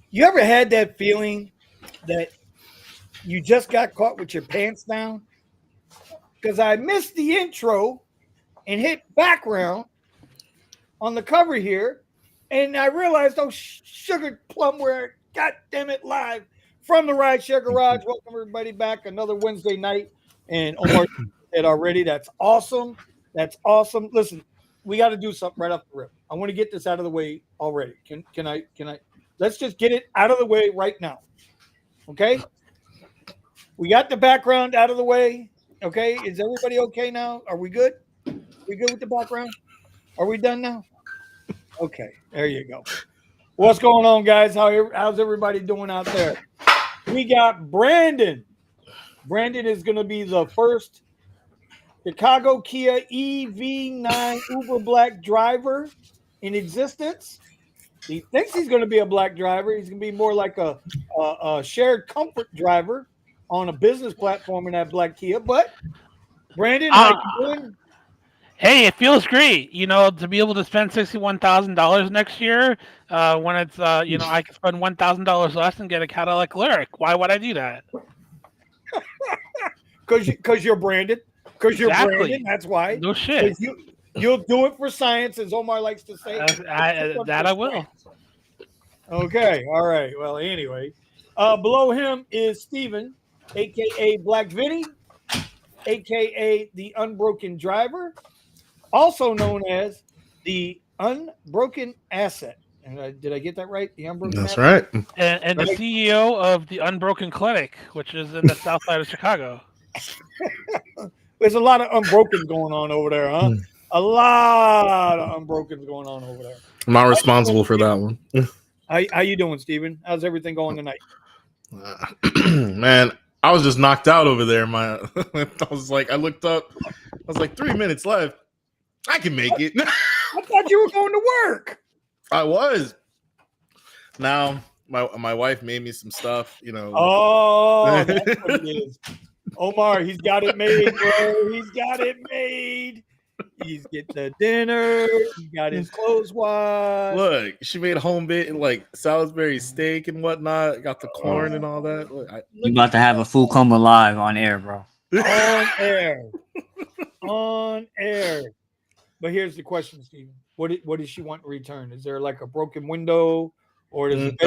You ever had that feeling that you just got caught with your pants down? Because I missed the intro and hit background on the cover here, and I realized, oh, sugar plum, we're God damn it live from the RideShare Garage. Welcome everybody back another Wednesday night, and Omar said already. That's awesome. That's awesome. Listen, we got to do something right off the rip. I want to get this out of the way already. Can I? Let's just get it out of the way right now. Okay. We got the background out of the way. Okay. Is everybody okay now? Are we good? We good with the background? Are we done now? Okay, there you go. What's going on, guys? How's everybody doing out there? We got Brandon. Brandon is going to be the first Chicago Kia EV9 Uber Black driver in existence. He thinks he's going to be a black driver. He's going to be more like a shared comfort driver on a business platform in that black Kia. But Brandon, how you doing? Hey, it feels great, to be able to spend $61,000 next year. When it's, I can spend $1,000 less and get a Cadillac Lyric. Why would I do that? Because you're Brandon. Because you're Brandon. Exactly. That's why. No shit. You'll do it for science, as Omar likes to say. I will. Okay. All right. Well, anyway, below him is Steven, aka Black Vinny, aka the Unbroken Driver, also known as the Unbroken Asset. And did I get that right? The Unbroken That's Asset? right. And the CEO of the Unbroken Clinic, which is in the south side of Chicago. There's a lot of unbroken going on over there, huh? A lot of unbroken going on over there. I'm not responsible for that one. How you doing, Steven? How's everything going tonight? Man, I was just knocked out over there. I looked up. I was like, 3 minutes left. I can make it. I thought you were going to work. I was. Now, my wife made me some stuff, Oh, that's what it is. Omar, he's got it made, bro. He's got it made. He's get the dinner. He got his clothes washed. Look, she made home bit like Salisbury steak and whatnot. Got the corn and all that. Look, you about to have a full coma live on air, bro. On air. On air. But here's the question, Steven. What does she want in return? Is there like a broken window? Or does it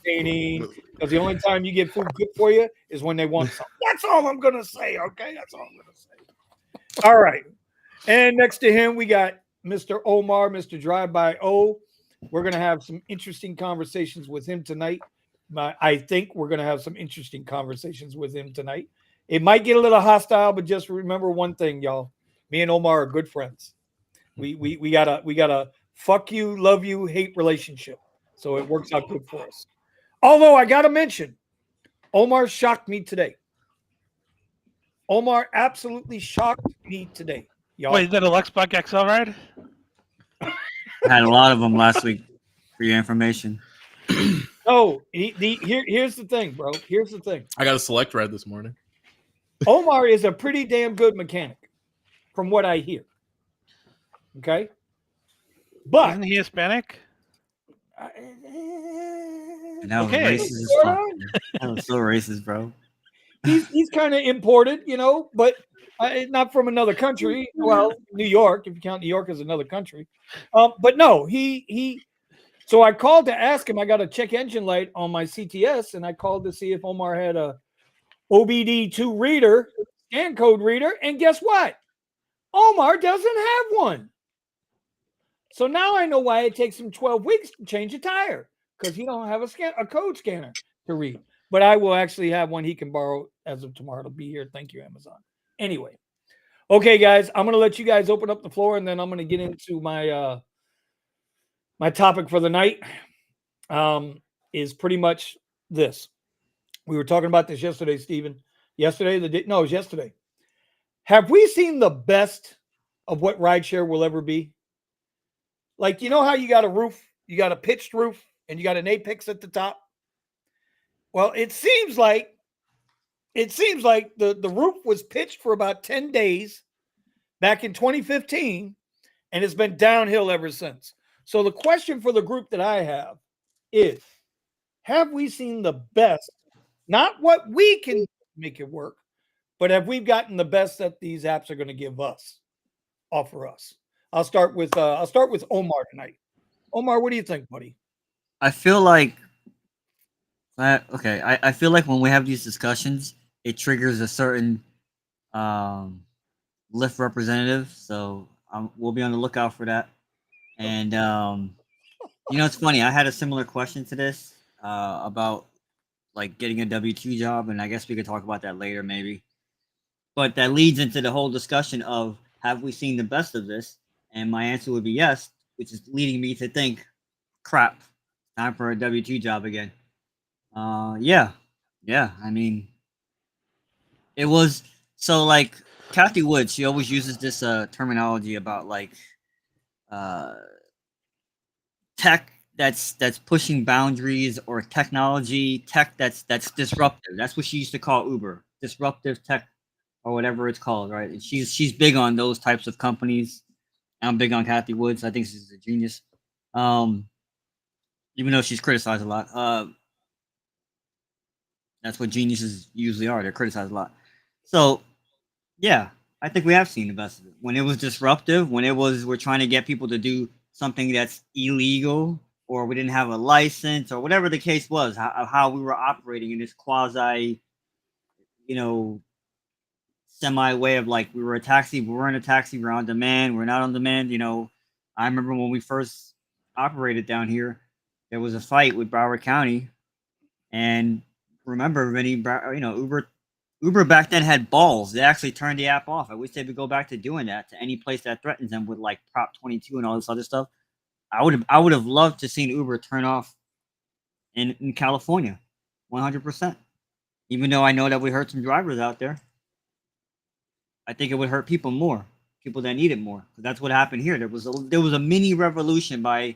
painting? Because the only time you get food good for you is when they want something. That's all I'm gonna say. Okay, that's all I'm gonna say. All right. And next to him, we got Mr. Omar, Mr. Drive by O. We're gonna have some interesting conversations with him tonight. I think we're gonna have some interesting conversations with him tonight. It might get a little hostile, but just remember one thing, y'all. Me and Omar are good friends. We got a fuck you, love you, hate relationship. So it works out good for us. Although I got to mention, Omar shocked me today. Omar absolutely shocked me today. Y'all. Wait, is that a Luxbuck XL ride? I had a lot of them last week for your information. No, here's the thing, bro. Here's the thing. I got a select ride this morning. Omar is a pretty damn good mechanic, from what I hear. Okay? But isn't he Hispanic? That was racist as fuck. That was so racist, bro. He's kind of imported, but not from another country. Well, New York, if you count New York as another country. But no, he. So I called to ask him. I got a check engine light on my CTS, and I called to see if Omar had a OBD2 reader, scan code reader, and guess what? Omar doesn't have one. So now I know why it takes him 12 weeks to change a tire, because he don't have a code scanner to read. But I will actually have one he can borrow as of tomorrow. It'll be here. Thank you, Amazon. Anyway. Okay, guys, I'm going to let you guys open up the floor, and then I'm going to get into my my topic for the night. Is pretty much this. We were talking about this yesterday, Stephen. It was yesterday. Have we seen the best of what RideShare will ever be? Like, you know how you got a roof, you got a pitched roof, and you got an apex at the top? Well, it seems like the roof was pitched for about 10 days back in 2015, and it's been downhill ever since. So the question for the group that I have is, have we seen the best? Not what we can make it work, but have we gotten the best that these apps are going to give us, offer us? I'll start with Omar tonight. Omar, what do you think, buddy? I feel like okay. I feel like when we have these discussions, it triggers a certain um, Lyft representative. So we'll be on the lookout for that. And it's funny. I had a similar question to this about like getting a W-2 job, and I guess we could talk about that later, maybe. But that leads into the whole discussion of have we seen the best of this? And my answer would be yes, which is leading me to think, crap, time for a W-2 job again. Yeah, yeah. I mean, it was so like Kathy Wood. She always uses this terminology about like uh, tech that's pushing boundaries or technology tech that's disruptive. That's what she used to call Uber, disruptive tech or whatever it's called, right? And she's big on those types of companies. I'm big on Kathy Woods. I think she's a genius. Even though she's criticized a lot. That's what geniuses usually are. They're criticized a lot. So yeah, I think we have seen the best of it. When it was disruptive, when it was we're trying to get people to do something that's illegal, or we didn't have a license, or whatever the case was, how we were operating in this quasi, you know, semi way of like we were a taxi, we weren't a taxi, we're on demand, we're not on demand. I remember when we first operated down here, there was a fight with Broward County, and remember many, Uber back then had balls. They actually turned the app off. I wish they would go back to doing that to any place that threatens them with like Prop 22 and all this other stuff. I would have loved to seen Uber turn off in California, 100%. Even though I know that we hurt some drivers out there, I think it would hurt people more, people that need it more. That's what happened here. There was a mini revolution by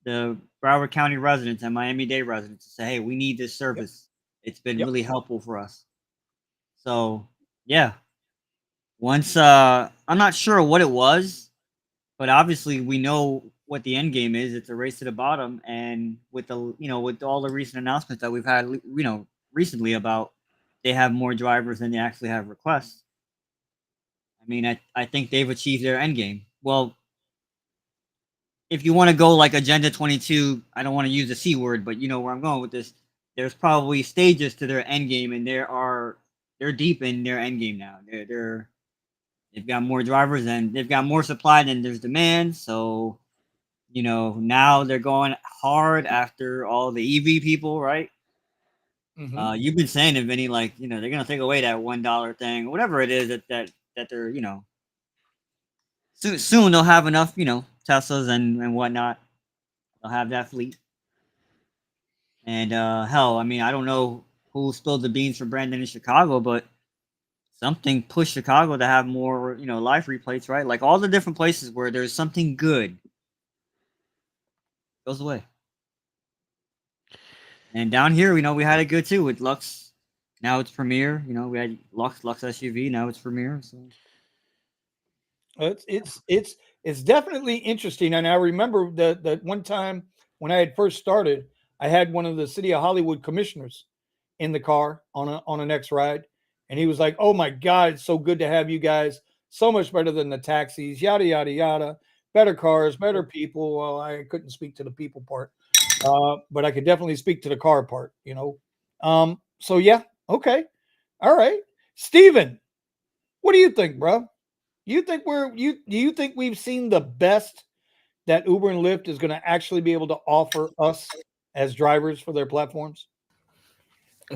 the Broward County residents and Miami-Dade residents to say, "Hey, we need this service. Yep. It's been really helpful for us." So yeah, once I'm not sure what it was, but obviously we know what the end game is. It's a race to the bottom, and with with all the recent announcements that we've had, recently about they have more drivers than they actually have requests. I mean, I think they've achieved their end game. Well, if you want to go like Agenda 22, I don't want to use the C word, but you know where I'm going with this. There's probably stages to their end game, and they're deep in their end game now. They've got more drivers and they've got more supply than there's demand. So, now they're going hard after all the EV people, right? Mm-hmm. You've been saying to Vinny, like, they're gonna take away that $1 thing, or whatever it is that they're, soon they'll have enough, Teslas and whatnot. They'll have that fleet. And hell, I mean, I don't know who spilled the beans for Brandon in Chicago, but something pushed Chicago to have more, live replays, right? Like all the different places where there's something good goes away. And down here, we had it good too with Lux. Now it's Premier. We had Lux SUV. Now it's Premier. So it's definitely interesting. And I remember that one time when I had first started, I had one of the City of Hollywood commissioners in the car on an X ride, and he was like, "Oh my God, it's so good to have you guys. So much better than the taxis. Yada yada yada. Better cars, better people." Well, I couldn't speak to the people part, but I could definitely speak to the car part. So yeah, okay, all right, Steven, what do you think, bro? You think do you think we've seen the best that Uber and Lyft is going to actually be able to offer us as drivers for their platforms?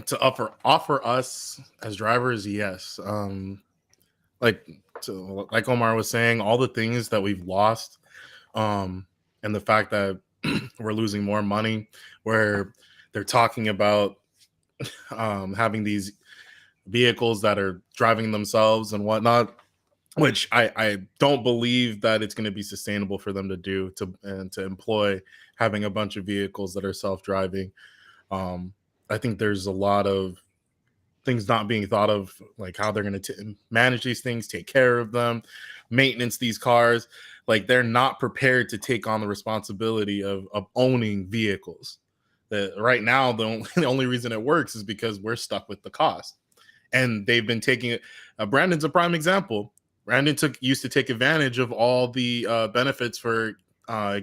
To offer us as drivers, yes. Like Omar was saying, all the things that we've lost, and the fact that we're losing more money, where they're talking about having these vehicles that are driving themselves and whatnot, which I don't believe that it's going to be sustainable for them to do to employ having a bunch of vehicles that are self-driving. I think there's a lot of things not being thought of, like how they're going to manage these things, take care of them, maintenance these cars. Like they're not prepared to take on the responsibility of owning vehicles. Right now, the only reason it works is because we're stuck with the cost, and they've been taking it. Brandon's a prime example. Brandon used to take advantage of all the benefits for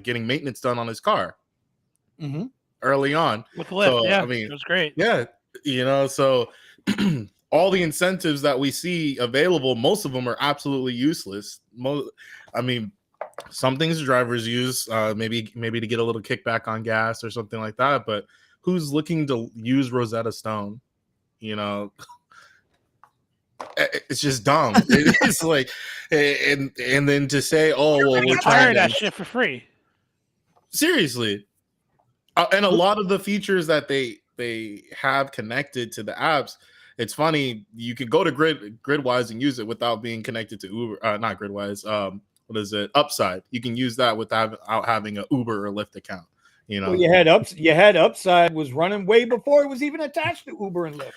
getting maintenance done on his car early on. With Lyft, So yeah, I mean, it was great. yeah, so all the incentives that we see available, most of them are absolutely useless. I mean, some things drivers use, maybe to get a little kickback on gas or something like that. But who's looking to use Rosetta Stone? It's just dumb. It's like, and then to say, oh well, we're trying Hire to that shit for free. Seriously, and a lot of the features that they have connected to the apps. It's funny, you can go to Gridwise and use it without being connected to Uber. Not Gridwise. What is it? Upside. You can use that without having an Uber or Lyft account. Well, you had Upside was running way before it was even attached to Uber and Lyft.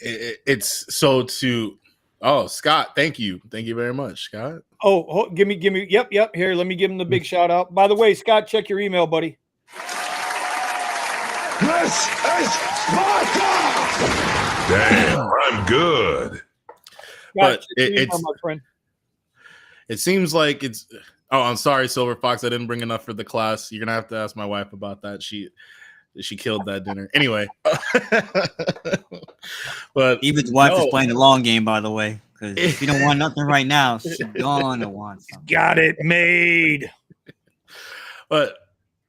It's so to. Oh, Scott, thank you very much, Scott. Oh, give me. Yep. Here, let me give him the big shout out. By the way, Scott, check your email, buddy. This is Sparta! Damn, I'm good. But my friend. It seems like it's. Oh, I'm sorry, Silver Fox. I didn't bring enough for the class. You're gonna have to ask my wife about that. She killed that dinner. Anyway, but Eva's wife is playing the long game, by the way. Because if you don't want nothing right now, she's gonna want something. Got it made. But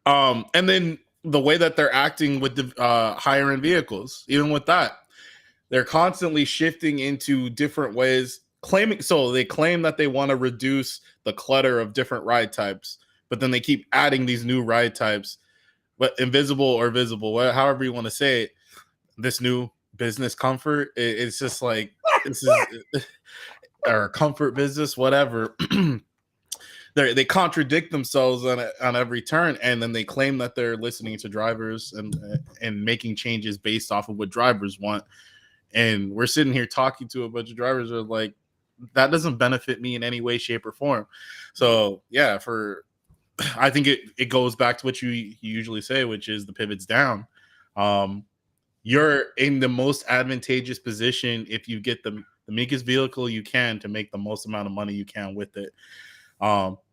and then the way that they're acting with the higher end vehicles, even with that, they're constantly shifting into different ways. They claim that they want to reduce the clutter of different ride types, but then they keep adding these new ride types, but invisible or visible, however you want to say it. This new business comfort, it's just like this is or comfort business, whatever. They contradict themselves on every turn, and then they claim that they're listening to drivers and making changes based off of what drivers want. And we're sitting here talking to a bunch of drivers who are like, that doesn't benefit me in any way, shape, or form. So yeah, I think it goes back to what you usually say, which is the pivot's down. You're in the most advantageous position if you get the meekest vehicle you can to make the most amount of money you can with it.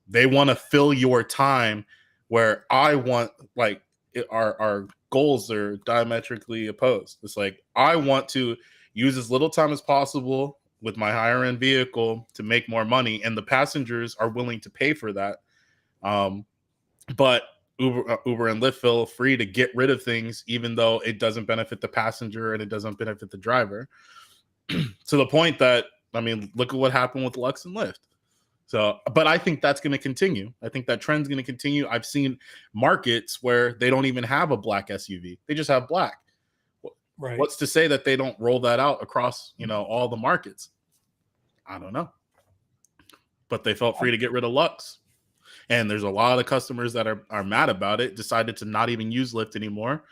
They want to fill your time, where I want, like, our goals are diametrically opposed. It's like, I want to use as little time as possible with my higher end vehicle to make more money, and the passengers are willing to pay for that. But Uber and Lyft feel free to get rid of things, even though it doesn't benefit the passenger and it doesn't benefit the driver. To the point that, I mean, look at what happened with Lux and Lyft. So, but I think that's going to continue. I think that trend's going to continue. I've seen markets where they don't even have a black SUV; they just have black. Right. What's to say that they don't roll that out across, all the markets? I don't know. But they felt free to get rid of Lux. And there's a lot of customers that are mad about it, decided to not even use Lyft anymore.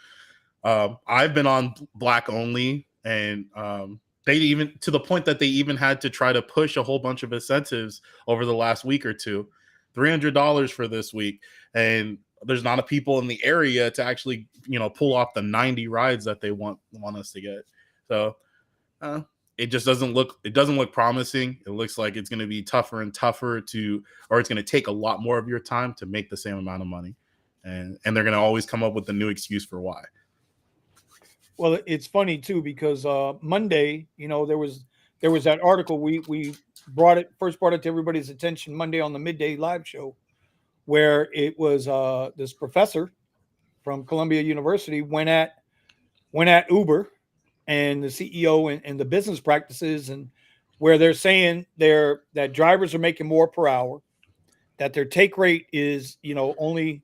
I've been on black only, and they even, to the point that they even had to try to push a whole bunch of incentives over the last week or two. $300 for this week. And there's not a people in the area to actually, pull off the 90 rides that they want us to get. So it just doesn't look promising. It looks like it's going to be tougher and tougher or it's going to take a lot more of your time to make the same amount of money. And they're going to always come up with a new excuse for why. Well, it's funny too, because Monday, there was that article we first brought it to everybody's attention Monday on the midday live show, where it was this professor from Columbia University went at Uber and the CEO and the business practices, and where they're saying that drivers are making more per hour, that their take rate is only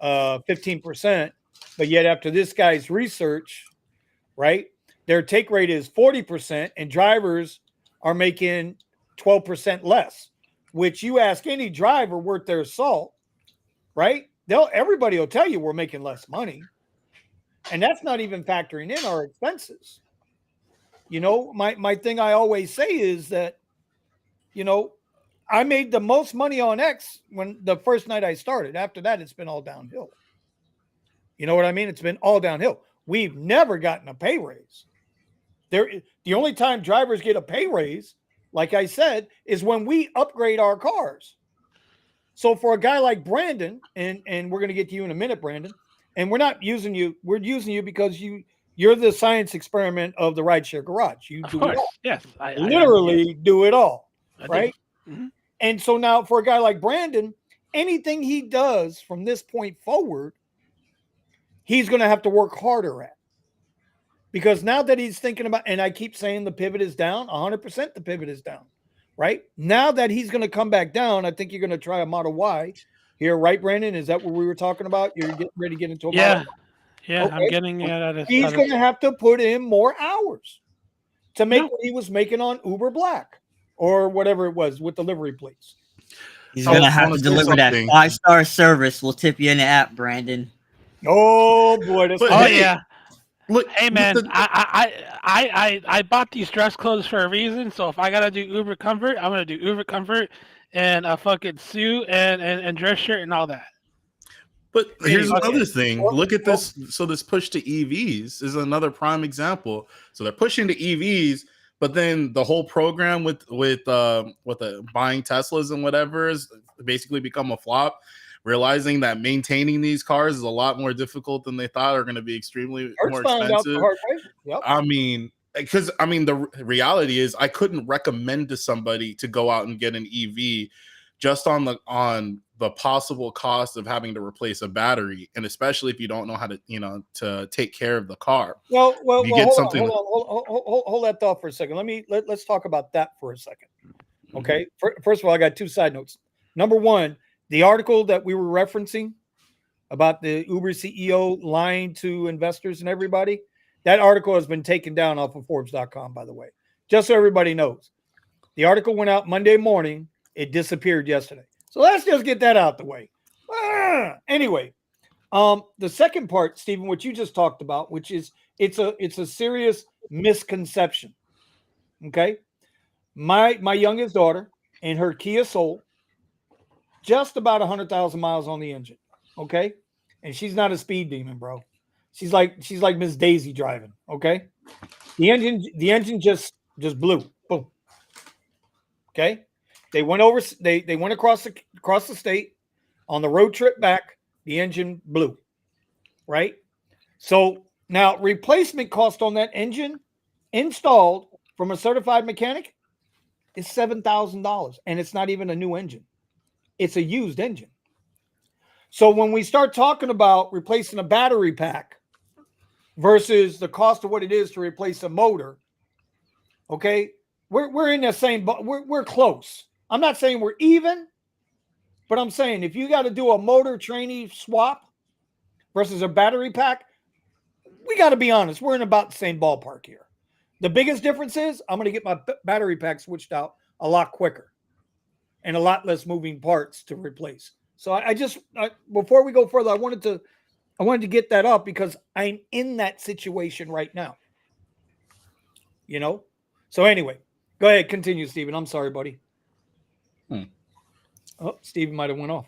15%, but yet after this guy's research, right, their take rate is 40%, and drivers are making 12% less. Which, you ask any driver worth their salt, right? Everybody will tell you we're making less money, and that's not even factoring in our expenses. My thing I always say is that, I made the most money on X when the first night I started. After that, it's been all downhill. You know what I mean? It's been all downhill. We've never gotten a pay raise. The only time drivers get a pay raise, like I said, is when we upgrade our cars. So for a guy like Brandon, and we're going to get to you in a minute, Brandon, and we're not using you. We're using you because you're the science experiment of the RideShare Garage. You Of do it course, all. yes. Literally do it all, I do. right? Mhm. And so now for a guy like Brandon, anything he does from this point forward, he's going to have to work harder at. Because now that he's thinking about, and I keep saying the pivot is down, 100% the pivot is down, right? Now that he's going to come back down, I think you're going to try a Model Y here, right, Brandon? Is that what we were talking about? You're getting ready to get into a Model Y? Yeah, I'm Okay. getting it at a. He's going to have to put in more hours to make No. what he was making on Uber Black or whatever it was with delivery plates. He's I gonna wanna have to say deliver that something. 5-star service. We'll tip you in the app, Brandon. Oh boy, that's But Oh hey, yeah. look, Hey man, I bought these dress clothes for a reason. So if I gotta do Uber Comfort, I'm gonna do Uber Comfort and a fucking suit and dress shirt and all that. But here's Fuck another it. thing. Look at this. So this push to EVs is another prime example. So they're pushing to EVs, but then the whole program with the buying Teslas and whatever is basically become a flop. Realizing that maintaining these cars is a lot more difficult than they thought, are going to be extremely Hertz more found out the expensive. hard way. Yep. I mean, because the reality is, I couldn't recommend to somebody to go out and get an EV just on the possible cost of having to replace a battery, and especially if you don't know how to to take care of the car. Well, You get something. hold that thought for a second. Let's talk about that for a second. Okay. First of all, I got two side notes. Number one, the article that we were referencing about the Uber CEO lying to investors and everybody, that article has been taken down off of Forbes.com, by the way, just so everybody knows. The article went out Monday morning. It disappeared yesterday. So let's just get that out the way. Anyway, the second part, Stephen, what you just talked about, which is it's a serious misconception. Okay. My youngest daughter in her Kia Soul, just about 100,000 miles on the engine. Okay. And she's not a speed demon, bro. She's like Miss Daisy driving. Okay. The engine just blew. Boom. Okay. They went across the state on the road trip back. The engine blew. Right. So now replacement cost on that engine installed from a certified mechanic is $7,000. And it's not even a new engine. It's a used engine. So when we start talking about replacing a battery pack versus the cost of what it is to replace a motor, okay, we're in the same, we're close. I'm not saying we're even, but I'm saying if you got to do a motor trainee swap versus a battery pack, we got to be honest, we're in about the same ballpark here. The biggest difference is I'm going to get my battery pack switched out a lot quicker and a lot less moving parts to replace. So I before we go further, I wanted to get that up because I'm in that situation right now. You know? So anyway, go ahead, continue, Stephen. I'm sorry, buddy. Oh, Stephen might have went off.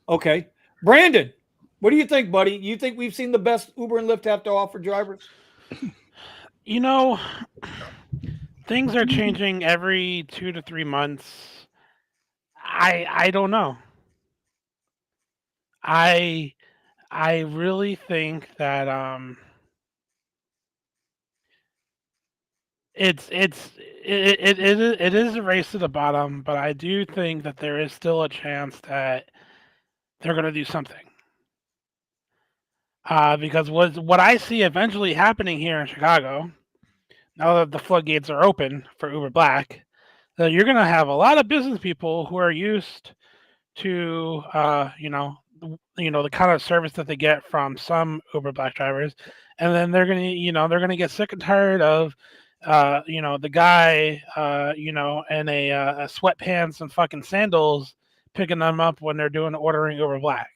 Okay. Brandon, what do you think, buddy? You think we've seen the best Uber and Lyft have to offer drivers? Things are changing every 2 to 3 months. I don't know. I really think that it is a race to the bottom, but I do think that there is still a chance that they're going to do something. Because what I see eventually happening here in Chicago, now that the floodgates are open for Uber Black, that you're going to have a lot of business people who are used to the kind of service that they get from some Uber Black drivers, and then they're gonna get sick and tired of the guy in a sweatpants and fucking sandals picking them up when they're ordering Uber Black,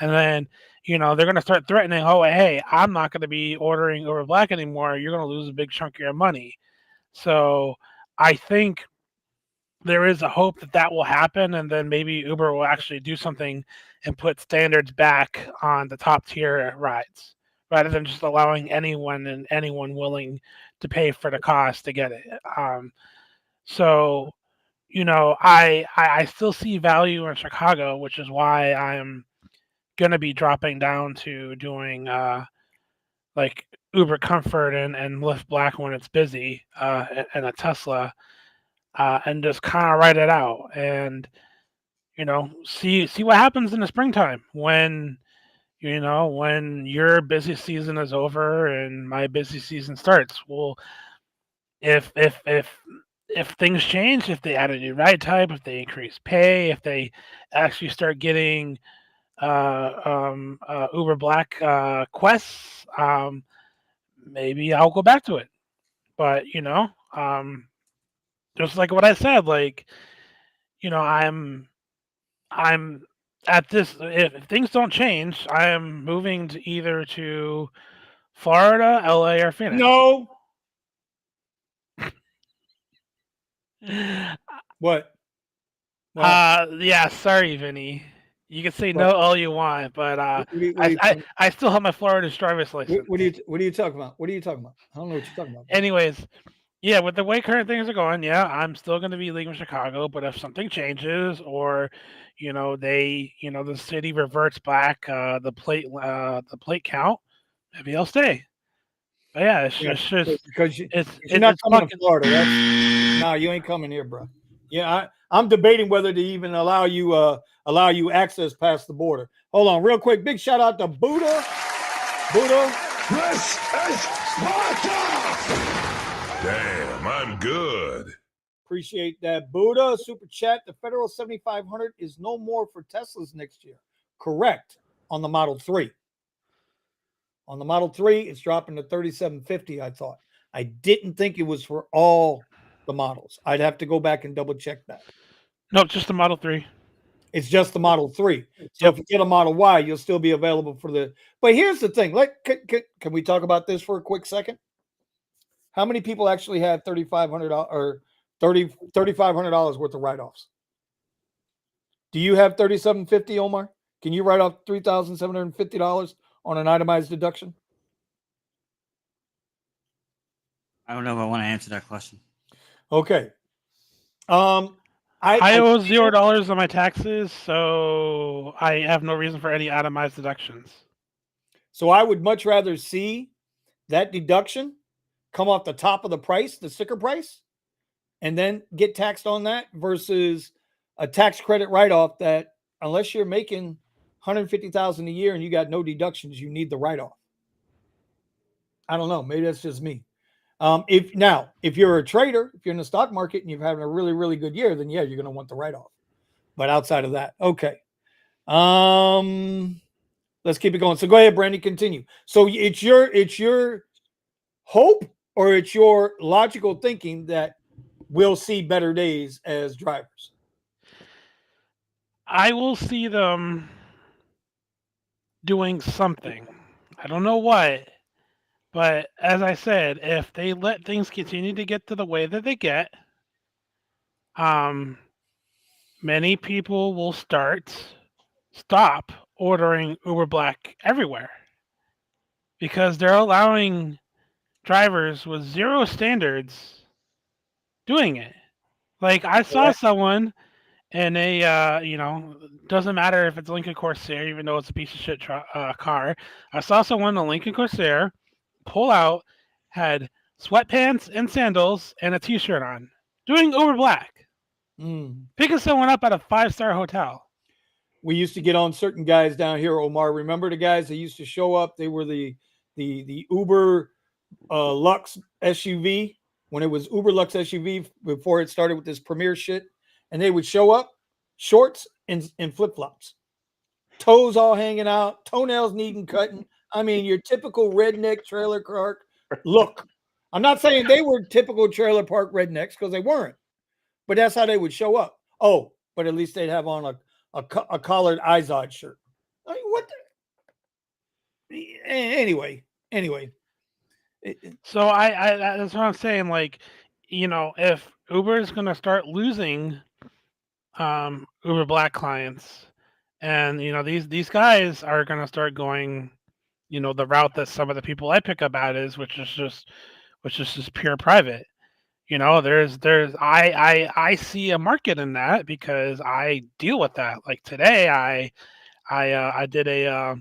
and then they're gonna start threatening, oh hey, I'm not gonna be ordering Uber Black anymore. You're gonna lose a big chunk of your money. So I think there is a hope that will happen, and then maybe Uber will actually do something and put standards back on the top tier rides, rather than just allowing anyone willing to pay for the cost to get it. So, I still see value in Chicago, which is why I'm going to be dropping down to doing like Uber Comfort and Lyft Black when it's busy, and a Tesla, and just kind of write it out, and see what happens in the springtime when when your busy season is over and my busy season starts. Well, if things change, if they add a new ride type, if they increase pay, if they actually start getting Uber Black quests, maybe I'll go back to it. But just like what I said, like I'm at this. If things don't change, I am moving to either to Florida, LA, or Phoenix. No. What? Yeah. Sorry, Vinny. You can say What? no all you want, but I still have my Florida driver's license. What are you talking about? What are you talking about? I don't know what you're talking about. Anyways, yeah, with the way current things are going, yeah, I'm still going to be leaving Chicago. But if something changes, or the city reverts back the plate count, maybe I'll stay. But yeah, it's just because you're it's not coming fucking to Florida. No, you ain't coming here, bro. Yeah, I'm debating whether to even allow you access past the border. Hold on, real quick. Big shout out to Buddha. This is Sparta! Damn, I'm good. Appreciate that, Buddha. Super chat. The federal 7,500 is no more for Teslas next year. Correct. On the Model 3. On the Model 3, it's dropping to 3,750, I thought. I didn't think it was for all the models. I'd have to go back and double check that. No, just the Model 3. It's just the Model 3. So if you get a Model Y, you'll still be available for the... But here's the thing. Can we talk about this for a quick second? How many people actually have $3,500 or $3,500 worth of write-offs? Do you have $3,750, Omar? Can you write off $3,750 on an itemized deduction? I don't know if I want to answer that question. Okay. I owe $0 on my taxes, so I have no reason for any itemized deductions. So I would much rather see that deduction come off the top of the price, the sticker price, and then get taxed on that versus a tax credit write-off that, unless you're making $150,000 a year and you got no deductions, you need the write-off. I don't know. Maybe that's just me. If you're a trader, if you're in the stock market and you're having a really, really good year, then yeah, you're going to want the write-off. But outside of that, okay. Let's keep it going. So go ahead, Brandy, continue. So it's your hope, or it's your logical thinking that we'll see better days as drivers? I will see them doing something. I don't know what. But as I said, if they let things continue to get to the way that they get, many people will stop ordering Uber Black everywhere, because they're allowing drivers with zero standards doing it. Like, I saw someone in a, doesn't matter if it's Lincoln Corsair, even though it's a piece of shit car. I saw someone in a Lincoln Corsair pull out, had sweatpants and sandals and a t-shirt on, doing Uber Black, picking someone up at a 5-star hotel. We used to get on certain guys down here, Omar. Remember the guys that used to show up? They were the Uber Lux SUV, when it was Uber Lux SUV before it started with this Premier shit. And they would show up, shorts and flip-flops, toes all hanging out, toenails needing cutting. I mean, your typical redneck trailer park look. I'm not saying they were typical trailer park rednecks, because they weren't, but that's how they would show up. Oh, but at least they'd have on a collared Izod shirt. I mean, what anyway. So I that's what I'm saying. Like, if Uber is going to start losing Uber Black clients, and these guys are going to start going, the route that some of the people I pick up at is, which is just pure private. I see a market in that because I deal with that. Like today, I did a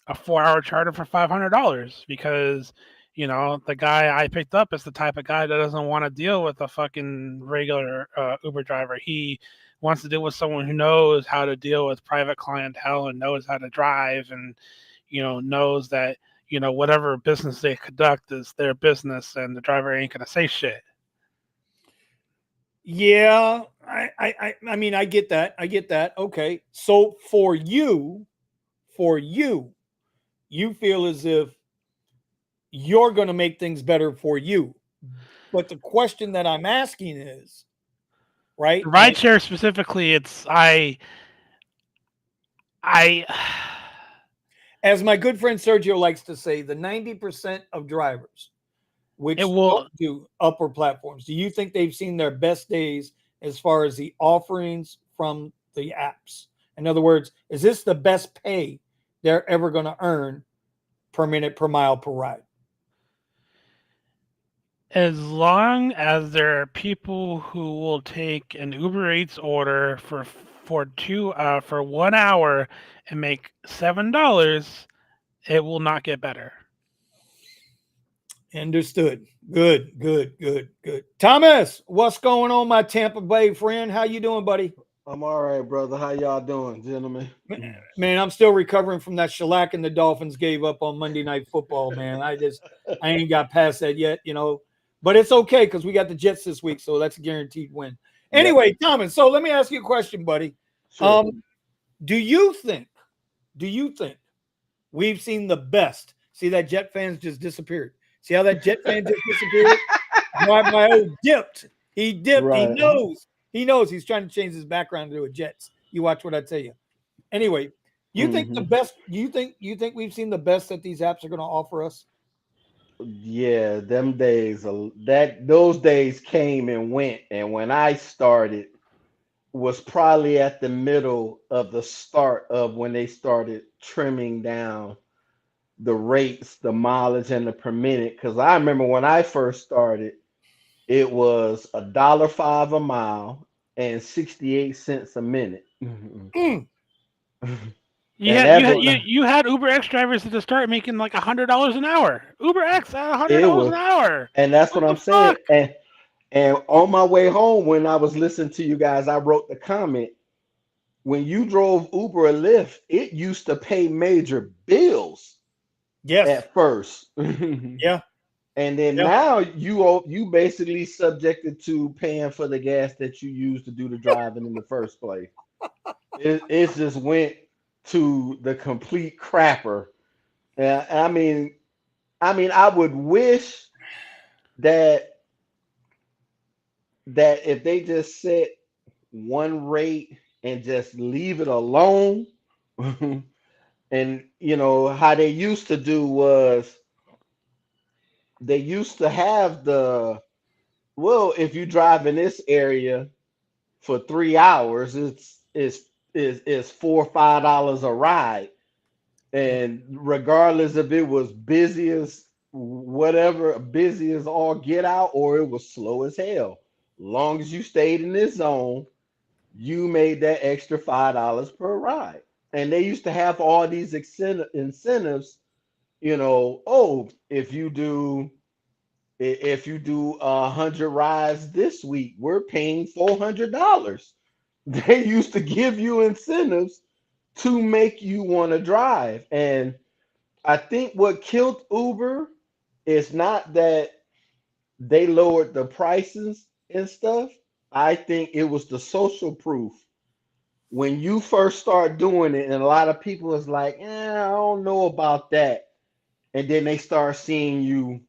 4-hour charter for $500 because the guy I picked up is the type of guy that doesn't want to deal with a fucking regular Uber driver. He wants to deal with someone who knows how to deal with private clientele and knows how to drive, and knows that whatever business they conduct is their business, and the driver ain't gonna say shit. Yeah, I mean, I get that. I get that. Okay. So for you, you feel as if you're going to make things better for you. But the question that I'm asking is, right? Rideshare specifically, it's I As my good friend Sergio likes to say, the 90% of drivers which it will don't do upper platforms, do you think they've seen their best days as far as the offerings from the apps? In other words, is this the best pay they're ever going to earn per minute, per mile, per ride? as long as there are people who will take an Uber Eats order for 1 hour and make $7, it will not get better. Understood. Good, good, good, good. Thomas, what's going on, my Tampa Bay friend? How you doing, buddy? I'm all right, brother. How y'all doing, gentlemen? Man, I'm still recovering from that shellacking the Dolphins gave up on Monday Night Football, man. I ain't got past that yet, but it's okay because we got the Jets this week, so that's a guaranteed win. Anyway, Thomas, so let me ask you a question, buddy. Sure. Do you think we've seen the best? See, that Jet fans just disappeared. See how that Jet fan just disappeared? My old dipped. He dipped. Right. He knows. He's trying to change his background to a Jets. You watch what I tell you. Anyway, you think the best? You think we've seen the best that these apps are going to offer us? Yeah, them days. Those days came and went, and when I started, was probably at the middle of the start of when they started trimming down the rates, the mileage, and the per minute. Because I remember when I first started, it was $1.05 a mile and 68 cents a minute. Mm. You had Uber X drivers at the start making like $100 an hour. Uber X at $100 an hour. And that's what I'm saying. Fuck? And on my way home, when I was listening to you guys, I wrote the comment. When you drove Uber or Lyft, it used to pay major bills. Yes. At first. Yeah. And then now you basically subjected to paying for the gas that you used to do the driving in the first place. It just went to the complete crapper. I mean, I would wish that if they just set one rate and just leave it alone. And how they used to do was they used to have if you drive in this area for 3 hours, it's $4 or $5 a ride. And regardless if it was busy as all get out, or it was slow as hell, long as you stayed in this zone, you made that extra $5 per ride. And they used to have all these incentives, if you do 100 rides this week, we're paying $400. They used to give you incentives to make you want to drive. And I think what killed Uber is not that they lowered the prices and stuff. I think it was the social proof. When you first start doing it, and a lot of people is like, I don't know about that. And then they start seeing you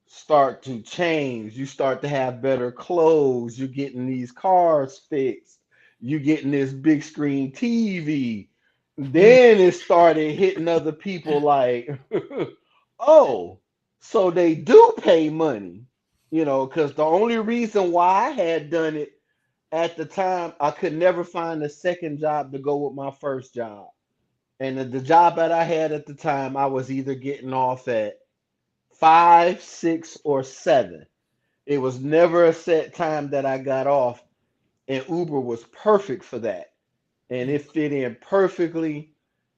start to change. You start to have better clothes. You're getting these cars fixed. You're getting this big screen TV. Then it started hitting other people like, oh, so they do pay money. because the only reason why I had done it at the time, I could never find a second job to go with my first job. And the job that I had at the time, I was either getting off at 5, 6, or 7. It was never a set time that I got off, and Uber was perfect for that. And it fit in perfectly.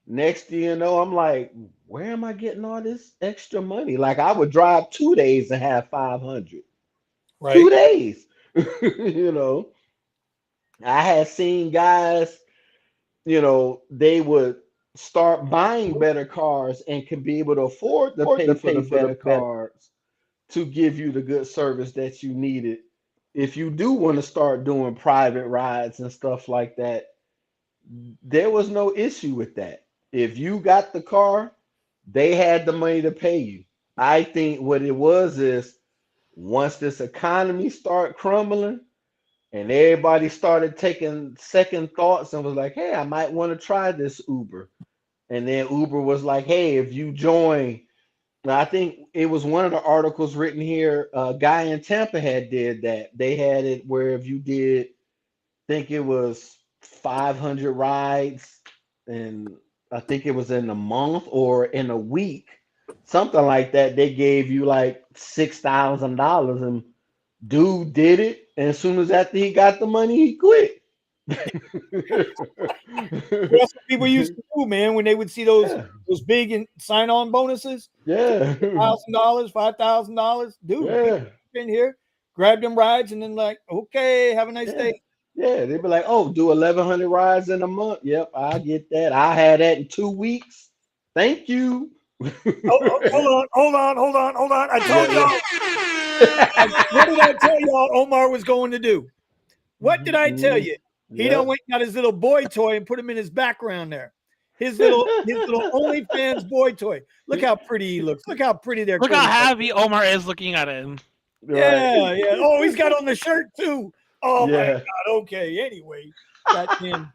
Next thing you know, I'm like, where am I getting all this extra money? Like I would drive 2 days and have 500. Right. 2 days. you know, I had seen guys, they would start buying better cars and can be able to afford to pay for the better cars to give you the good service that you needed. If you do want to start doing private rides and stuff like that, there was no issue with that. If you got the car, they had the money to pay you. I think what it was is once this economy started crumbling and everybody started taking second thoughts and was like, hey, I might want to try this Uber. And then Uber was like, hey, if you join, now, I think it was one of the articles written here. A guy in Tampa had did that. They had it where if you did, think it was 500 rides, and I think it was in a month or in a week, something like that. They gave you like $6,000, and dude did it. And as soon as after he got the money, he quit. That's what people used to do, man, when they would see those big sign-on bonuses. Yeah. $1,000, $5,000. Dude, Yeah. in here, grab them rides, and then like, okay, have a nice day. Yeah, they'd be like, oh, do 1,100 rides in a month. Yep, I get that. I had that in 2 weeks. Thank you. Hold on. I told y'all. What did I tell y'all Omar was going to do? What did I tell you? He done went and got his little boy toy and put him in his background there. His little OnlyFans boy toy. Look how pretty he looks. Look how pretty they're. Look how happy Omar is looking at him. Yeah. Oh, he's got on the shirt too. Oh my Yeah. God. Okay. Anyway, goddamn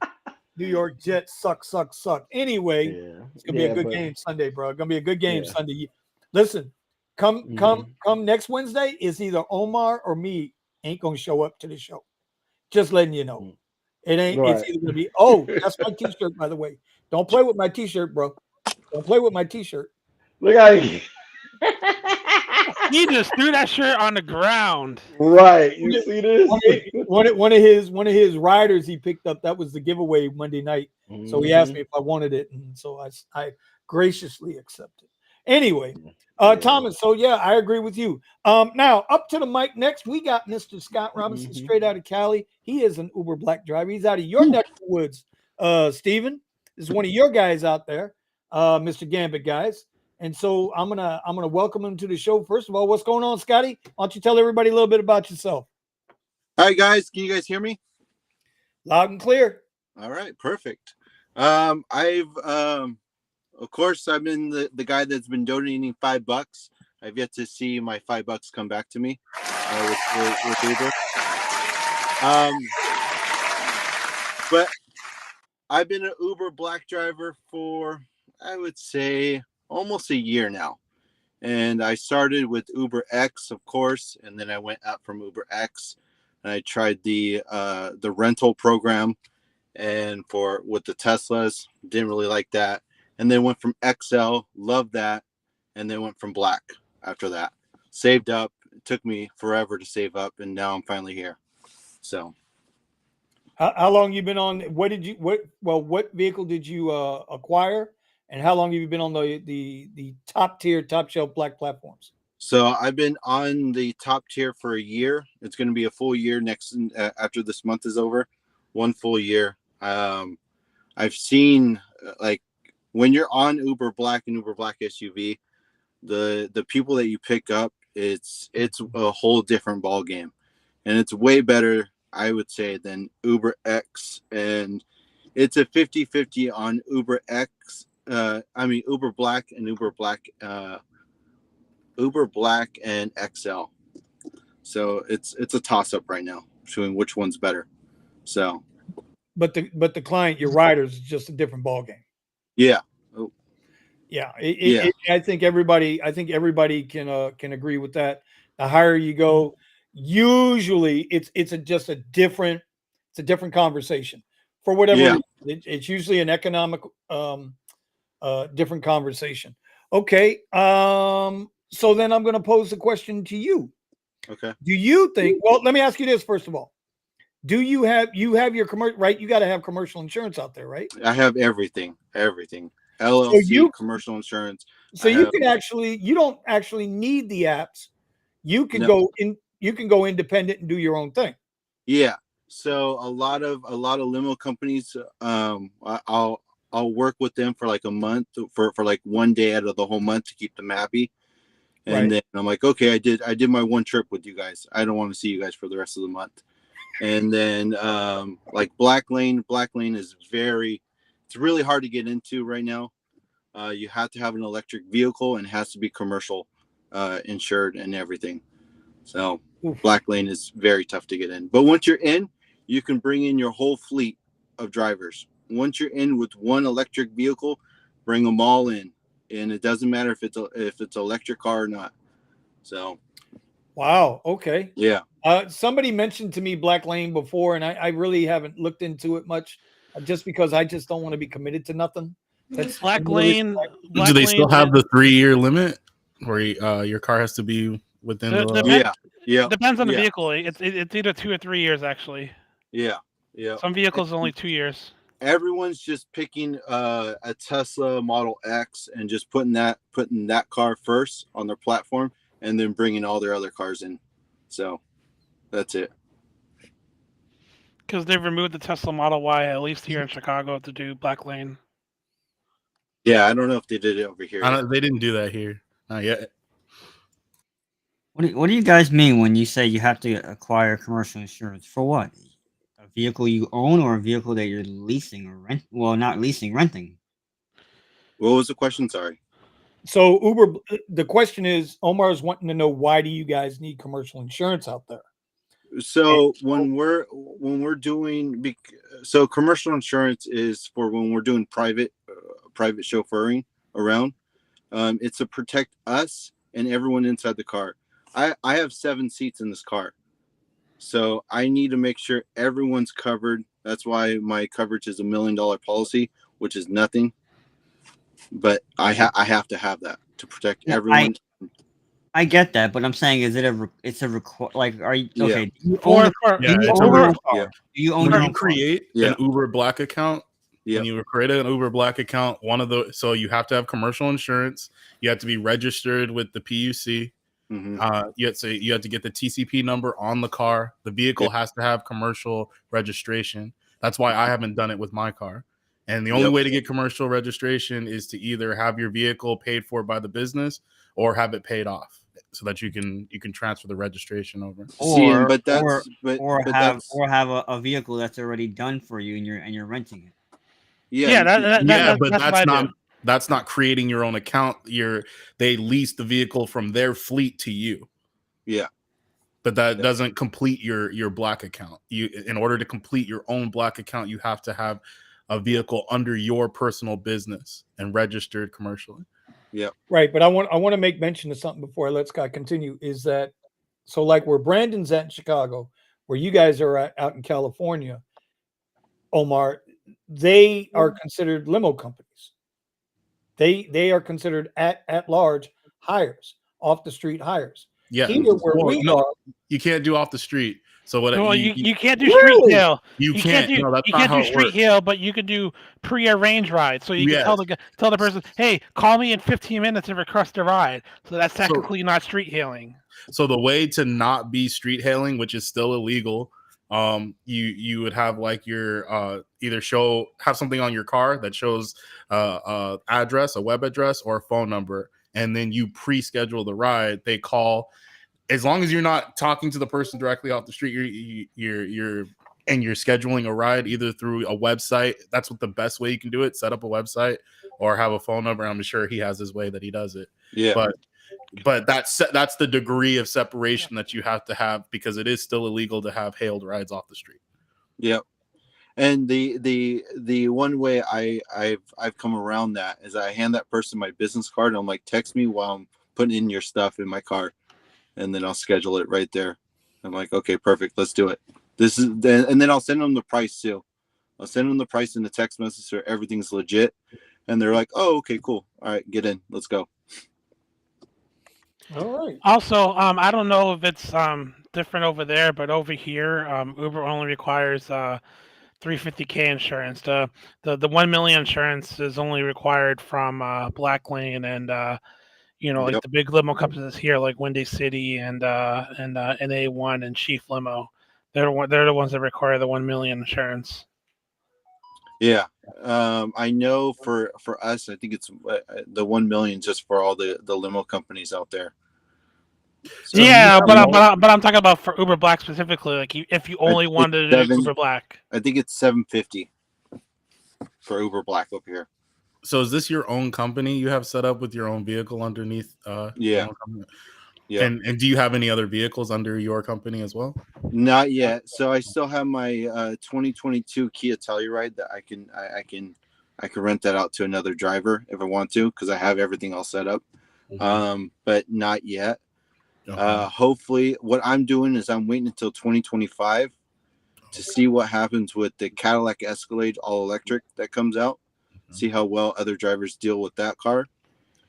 New York Jets suck. Anyway, it's gonna be a good game Sunday, bro. Gonna be a good game Sunday. Listen, come next Wednesday. Is either Omar or me ain't gonna show up to the show. Just letting you know. It ain't. It's either gonna be. Oh, that's my T-shirt, by the way. Don't play with my T-shirt, bro. Don't play with my T-shirt. Look at you. He just threw that shirt on the ground. Right. You see this? One of his riders he picked up. That was the giveaway Monday night. So he asked me if I wanted it, and so I graciously accepted. Anyway, Thomas. So yeah, I agree with you. Now up to the mic next. We got Mr. Scott Robinson straight out of Cali. He is an Uber Black driver. He's out of your neck of the woods. Steven, this is one of your guys out there, Mr. Gambit guys. And so I'm gonna welcome him to the show. First of all, what's going on, Scotty? Why don't you tell everybody a little bit about yourself? Hi guys, can you guys hear me? Loud and clear. All right, perfect. Of course, I've been the guy that's been donating $5. I've yet to see my $5 come back to me with Uber. But I've been an Uber Black driver for, I would say, almost a year now. And I started with Uber X, of course, and then I went up from Uber X and I tried the rental program, and with the Teslas, didn't really like that. And then went from XL, loved that, and then went from Black after that. Saved up. It took me forever to save up, and now I'm finally here. So how long you been on? What vehicle did you acquire? And how long have you been on the top tier, top shelf Black platforms? So I've been on the top tier for a year. It's going to be a full year next after this month is over. 1 full year. I've seen like when you're on Uber Black and Uber Black SUV, the people that you pick up, it's a whole different ball game, and it's way better, I would say, than Uber X, and it's a 50-50 on Uber X. Uber Black and Uber Black and XL. So it's a toss up right now showing which one's better. So, but the client, your riders, is just a different ball game. Yeah. Yeah. I think everybody can agree with that. The higher you go, usually just a different conversation for whatever Yeah. reason. It's usually an economic different conversation. Okay. So then I'm going to pose the question to you. Okay. Do you think? Well, let me ask you this first of all. Do you have your commercial, right? You got to have commercial insurance out there, right? I have everything. So LLC, commercial insurance. you can actually, you don't actually need the apps. You can No. go in. You can go independent and do your own thing. Yeah. So a lot of limo companies, I'll work with them for like a month for like one day out of the whole month to keep them happy. And then I'm like, okay, I did my one trip with you guys. I don't want to see you guys for the rest of the month. And then like Black Lane is it's really hard to get into right now. You have to have an electric vehicle and it has to be commercial insured and everything. So Black Lane is very tough to get in. But once you're in, you can bring in your whole fleet of drivers. Once you're in with one electric vehicle, bring them all in. And it doesn't matter if it's an electric car or not. So wow. Okay. Yeah. Somebody mentioned to me Black Lane before, and I really haven't looked into it much, just because I just don't want to be committed to nothing. That's Black Lane. Do they still have the 3-year limit where your car has to be within the? Yeah. It depends on the vehicle. It's either 2 or 3 years actually. Yeah. Some vehicles only 2 years. Everyone's just picking a Tesla Model X and just putting that car first on their platform, and then bringing all their other cars in. So that's it. Because they've removed the Tesla Model Y, at least here in Chicago, to do Black Lane. Yeah, I don't know if they did it over here. They didn't do that here. Not yet. What do you guys mean when you say you have to acquire commercial insurance? For what? A vehicle you own or a vehicle that you're leasing or rent? Well, not leasing, renting. What was the question? Sorry. So Uber, the question is, Omar's wanting to know, why do you guys need commercial insurance out there? So when we're doing, so commercial insurance is for when we're doing private chauffeuring around. It's to protect us and everyone inside the car. I have 7 seats in this car, so I need to make sure everyone's covered. That's why my coverage is $1 million policy, which is nothing. But I have to have that to protect everyone. I get that, but I'm saying, is it are you okay? Do you For own a car? do you it's own a your real own car? Do you own your own car? Create an Uber Black account. When you create an Uber Black account, so you have to have commercial insurance. You have to be registered with the PUC. Mm-hmm. You have to get the TCP number on the car. The vehicle has to have commercial registration. That's why I haven't done it with my car. And the only way to get commercial registration is to either have your vehicle paid for by the business or have it paid off, so that you can transfer the registration over. Or have a vehicle that's already done for you and you're renting it. But that's not creating your own account. They lease the vehicle from their fleet to you. Yeah. But that doesn't complete your Black account. In order to complete your own Black account, you have to have a vehicle under your personal business and registered commercially. Yeah. Right. But I want to make mention of something before I let Scott continue, is that, so like where Brandon's at in Chicago, where you guys are out in California, Omar, they are considered limo companies. They are considered at large hires, off the street hires. Yeah. Here where we are, you can't do off the street. So what? No, you can't do street hail. You can't do street hail, but you can do pre-arranged rides. So you can tell the person, "Hey, call me in 15 minutes and request a ride." So that's technically not street hailing. So the way to not be street hailing, which is still illegal, you would have like your either have something on your car that shows address, a web address, or a phone number, and then you pre-schedule the ride. They call. As long as you're not talking to the person directly off the street, you're scheduling a ride either through a website. That's what the best way you can do it. Set up a website or have a phone number. I'm sure he has his way that he does it. Yeah. But that's the degree of separation that you have to have, because it is still illegal to have hailed rides off the street. Yep. And the one way I've come around that is I hand that person my business card and I'm like, text me while I'm putting in your stuff in my car. and then I'll schedule it right there. I'm like, okay, perfect, let's do it. And then I'll send them the price too. I'll send them the price in the text message so everything's legit, and they're like, oh, okay, cool, all right, get in, let's go. All right. Also, I don't know if it's different over there, but over here, Uber only requires 350K insurance. The 1 million insurance is only required from Blacklane and like Yep. the big limo companies here, like Windy City and NA1 and Chief Limo. They're the ones that require the 1 million insurance. Yeah, I know for us, I think it's the 1 million just for all the limo companies out there. So, Yeah, but I'm talking about for Uber Black specifically. Like if you only wanted to do Uber Black, I think it's 750 for Uber Black up here. So is this your own company you have set up with your own vehicle underneath? Yeah. Yeah. And do you have any other vehicles under your company as well? Not yet. So I still have my 2022 Kia Telluride that I can rent that out to another driver if I want to, because I have everything all set up. But not yet. Hopefully, what I'm doing is I'm waiting until 2025 to see what happens with the Cadillac Escalade all electric that comes out. See how well other drivers deal with that car.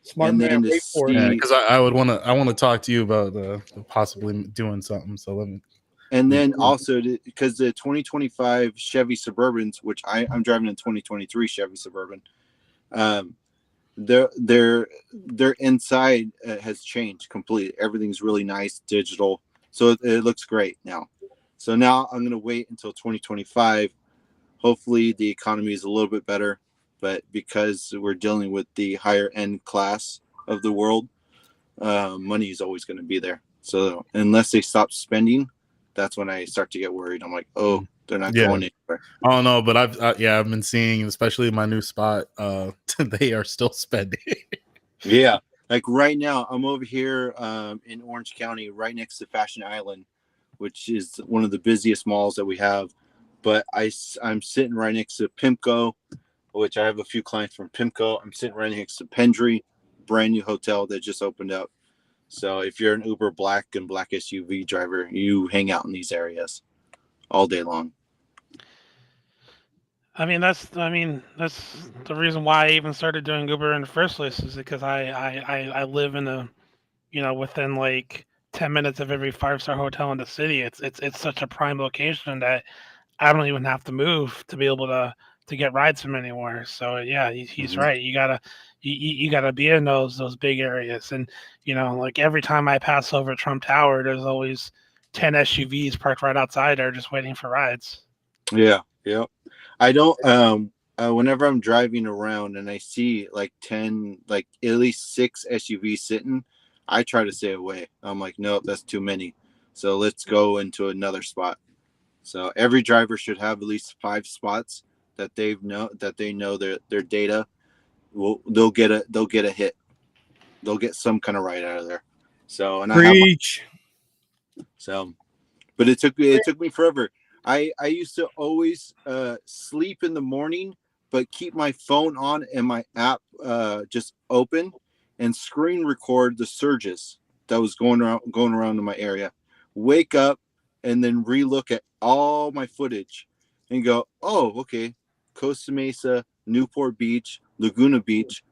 Smart and man, then wait for it. Yeah, because I want to talk to you about possibly doing something. So let me. And then also because the 2025 Chevy Suburbans, which I'm driving in 2023 Chevy Suburban, their inside has changed completely. Everything's really nice, digital, so it looks great now. So now I'm gonna wait until 2025. Hopefully the economy is a little bit better, but because we're dealing with the higher end class of the world, money is always going to be there. So unless they stop spending, that's when I start to get worried. I'm like, oh, they're not going anywhere. Oh no, but I've been seeing, especially in my new spot, they are still spending. Yeah, like right now, I'm over here in Orange County, right next to Fashion Island, which is one of the busiest malls that we have. But I'm sitting right next to Pimco, which I have a few clients from Pimco. I'm sitting right next to Pendry, brand new hotel that just opened up. So if you're an Uber Black and Black SUV driver, you hang out in these areas all day long. I mean that's the reason why I even started doing Uber in the first place, is because I live in a within like 10 minutes of every 5-star hotel in the city. It's such a prime location that I don't even have to move to be able to get rides from anywhere. So yeah, he's right. You gotta be in those big areas, and like every time I pass over Trump Tower, there's always 10 SUVs parked right outside there just waiting for rides. Yeah. I don't. Whenever I'm driving around and I see like 10, like at least 6 SUVs sitting, I try to stay away. I'm like, nope, that's too many. So let's go into another spot. So every driver should have at least 5 spots that they know their data. They'll get a hit. They'll get some kind of ride out of there. So Preach. But it took me forever. I used to always sleep in the morning, but keep my phone on and my app just open and screen record the surges that was going around in my area. Wake up and then relook at all my footage and go, oh, okay, Costa Mesa, Newport Beach, Laguna Beach,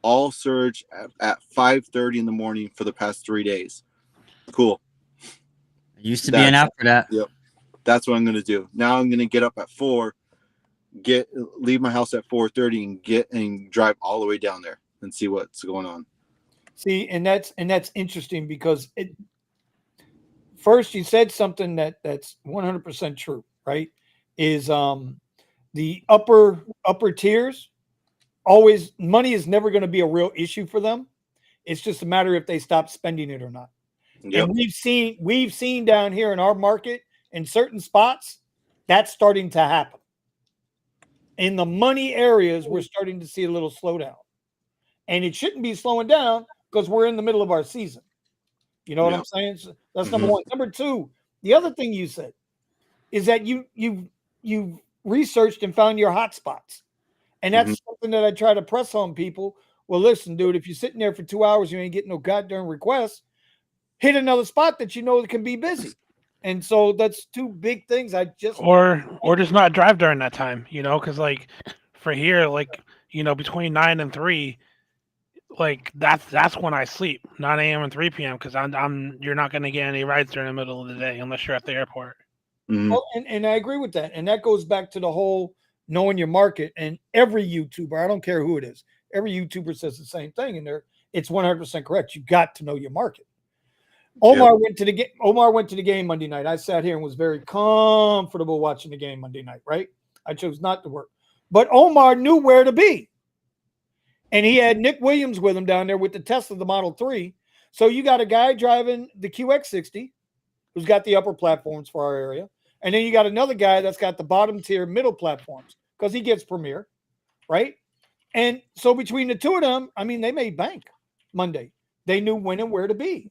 all surge at 5:30 in the morning for the past 3 days. Cool. There used to be an app for that. Yep. That's what I'm gonna do. Now I'm gonna get up at 4, leave my house at 4:30 and drive all the way down there and see what's going on. See, and that's interesting because first you said something that's 100% true, right? Is the upper tiers, always money is never going to be a real issue for them. It's just a matter if they stop spending it or not. Yep. And we've seen down here in our market in certain spots that's starting to happen. In the money areas, we're starting to see a little slowdown, and it shouldn't be slowing down because we're in the middle of our season. You know what I'm saying? So that's number one. Number two, the other thing you said is that you researched and found your hot spots. And that's something that I try to press on people. Well, listen, dude, if you're sitting there for 2 hours, you ain't getting no goddamn requests. hit another spot that you know that can be busy. And so that's two big things. I just or just not drive during that time, because like for here, like between 9 and 3, like that's when I sleep, 9 a.m. and 3 p.m. because I'm you're not going to get any rides during the middle of the day unless you're at the airport. Mhm. well, and I agree with that. And that goes back to the whole knowing your market. And every YouTuber, I don't care who it is, every YouTuber says the same thing, and it's 100% correct. You got to know your market. Omar went to the game. Omar went to the game Monday night. I sat here and was very comfortable watching the game Monday night. Right, I chose not to work, but Omar knew where to be, and he had Nick Williams with him down there with the Tesla, the Model 3. So you got a guy driving the QX60 who's got the upper platforms for our area, and then you got another guy that's got the bottom tier middle platforms because he gets Premier, right? And so between the two of them, I mean, they made bank Monday. They knew when and where to be.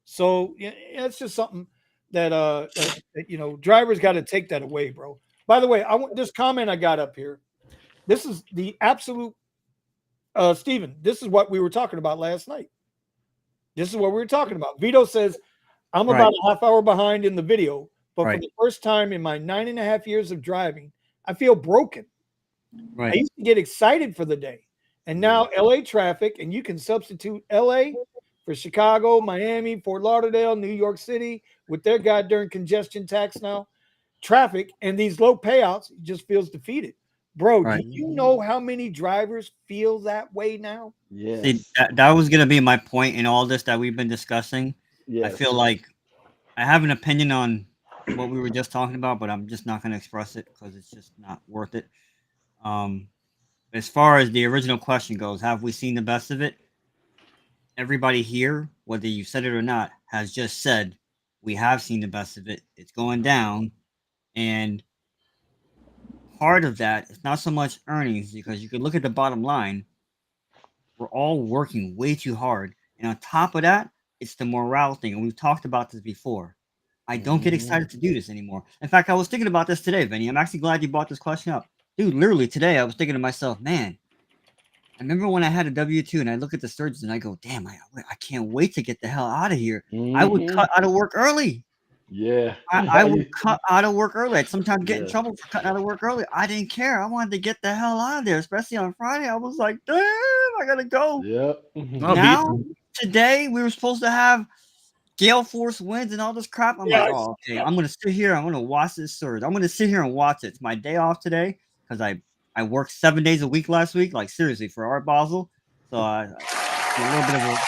So yeah, it's just something that drivers got to take that away, bro. By the way, I want this comment I got up here. This is the absolute Steven, this is what we were talking about last night. This is what we were talking about. Vito says, I'm about a half hour behind in the video, but for the first time in my 9.5 years of driving, I feel broken. I used to get excited for the day. And now LA traffic, and you can substitute LA for Chicago, Miami, Fort Lauderdale, New York City with their goddamn congestion tax now, traffic, and these low payouts, it just feels defeated. Bro, do you know how many drivers feel that way now? Yes. See, that was going to be my point in all this that we've been discussing. Yes. I feel like I have an opinion on what we were just talking about, but I'm just not going to express it because it's just not worth it. As far as the original question goes, have we seen the best of it? Everybody here, whether you said it or not, has just said we have seen the best of it. It's going down. And part of that is not so much earnings, because you could look at the bottom line. We're all working way too hard. And on top of that, it's the morale thing. And we've talked about this before. I don't get excited to do this anymore. In fact, I was thinking about this today, Vinny. I'm actually glad you brought this question up. Dude, literally today, I was thinking to myself, man, I remember when I had a W-2 and I look at the surgeons and I go, damn, I can't wait to get the hell out of here. I would cut out of work early. Yeah. I would cut out of work early. I'd sometimes get in trouble for cutting out of work early. I didn't care. I wanted to get the hell out of there, especially on Friday. I was like, damn, I gotta go. Yep. Now, today, we were supposed to have gale force winds and all this crap. I'm like, oh, okay. I'm gonna sit here. I'm gonna watch this surge. I'm gonna sit here and watch it. It's my day off today because I worked 7 days a week last week, like seriously, for Art Basel. So a little bit of a.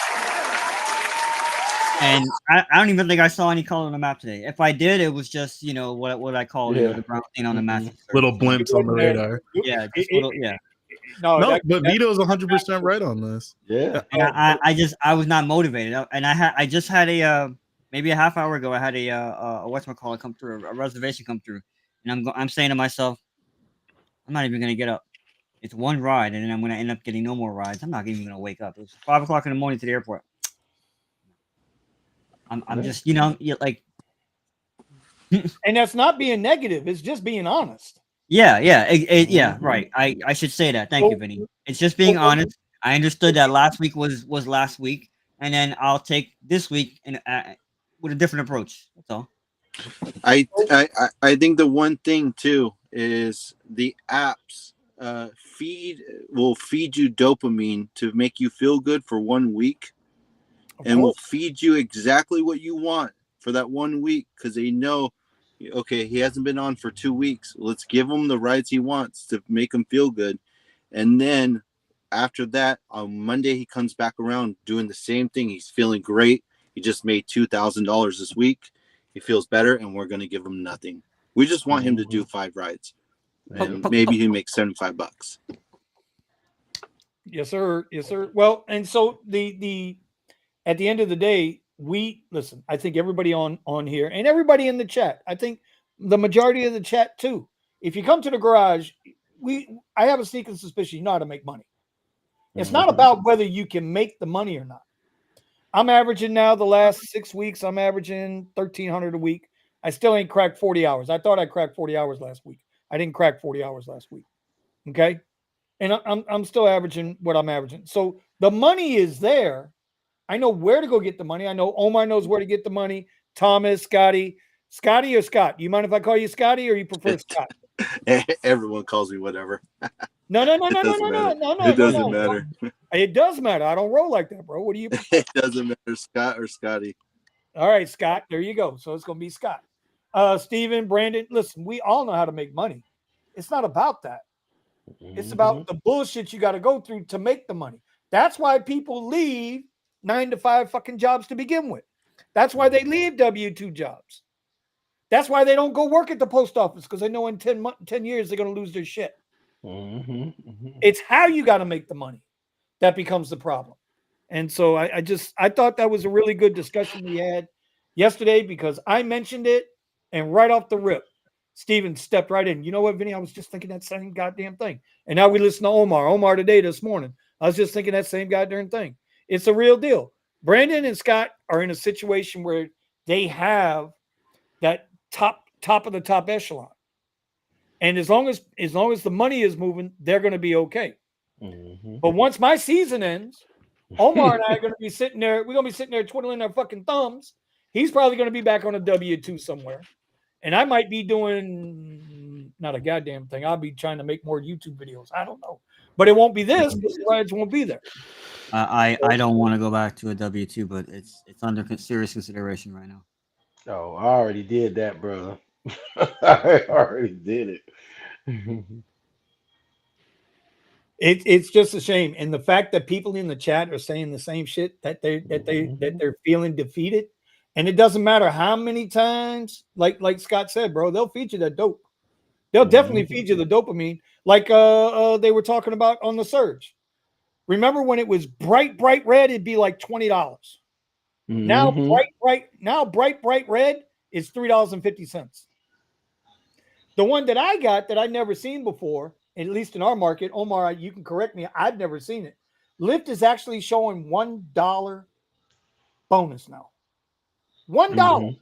And I don't even think I saw any color on the map today. If I did, it was just what I call the brown stain on the map. Little blimps on the radar. Yeah, just little, yeah. No, but Vito's 100% right on this. Yeah. And I was not motivated, and I just had maybe a half hour ago I had a whatchamacallit come through, a reservation come through, and I'm saying to myself, I'm not even gonna get up. It's one ride, and then I'm gonna end up getting no more rides. I'm not even gonna wake up. It was 5 o'clock in the morning to the airport. I'm just like, and that's not being negative. It's just being honest. Yeah, right. I should say that. Thank you, Vinny. It's just being honest. I understood that last week was last week, and then I'll take this week and with a different approach. That's all. I think the one thing too is the apps will feed you dopamine to make you feel good for 1 week, and will feed you exactly what you want for that 1 week because they know, okay, he hasn't been on for 2 weeks. Let's give him the rides he wants to make him feel good, and then after that, on Monday he comes back around doing the same thing. He's feeling great. He just made $2,000 this week. He feels better, and we're going to give him nothing. We just want him to do 5 rides, and maybe he makes $75. Yes, sir. Yes, sir. Well, and so the at the end of the day, we listen. I think everybody on here and everybody in the chat. I think the majority of the chat too. If you come to the garage, I have a sneaking suspicion you know how to make money. It's not about whether you can make the money or not. I'm averaging now the last 6 weeks. I'm averaging 1,300 a week. I still ain't cracked 40 hours. I thought I cracked 40 hours last week. I didn't crack 40 hours last week. Okay, and I'm still averaging what I'm averaging. So the money is there. I know where to go get the money. I know Omar knows where to get the money. Thomas, Scotty or Scott. Do you mind if I call you Scotty or you prefer Scott? Everyone calls me whatever. No. It doesn't matter. It does matter. I don't roll like that, bro. What do you? It doesn't matter, Scott or Scotty. All right, Scott. There you go. So it's gonna be Scott. Steven, Brandon. Listen, we all know how to make money. It's not about that. It's about the bullshit you got to go through to make the money. That's why people leave 9-to-5 fucking jobs to begin with. That's why they leave W-2 jobs. That's why they don't go work at the post office, because they know in 10 years they're going to lose their shit. It's how you got to make the money that becomes the problem. And so I thought that was a really good discussion we had yesterday, because I mentioned it, and right off the rip, Steven stepped right in. You know what, Vinny? I was just thinking that same goddamn thing. And now we listen to Omar today, this morning. I was just thinking that same goddamn thing. It's a real deal. Brandon and Scott are in a situation where they have that top of the top echelon. And as long as the money is moving, they're going to be okay. But once my season ends, Omar and I are going to be sitting there. We're going to be sitting there twiddling our fucking thumbs. He's probably going to be back on a W-2 somewhere. And I might be doing not a goddamn thing. I'll be trying to make more YouTube videos. I don't know. But it won't be this, because the rides won't be there. I don't want to go back to a W-2, but it's under serious consideration right now. Oh, I already did that, brother. I already did it. It's just a shame. And the fact that people in the chat are saying the same shit, that they're feeling defeated. And it doesn't matter how many times, like Scott said, bro, they'll feed you that dope. They'll definitely feed you the dopamine, like they were talking about on the surge. Remember when it was bright red, it'd be like $20. Now bright red is $3.50. The one that I got that I'd never seen before, at least in our market, Omar, you can correct me, I've never seen it. Lyft is actually showing $1 bonus now. $1.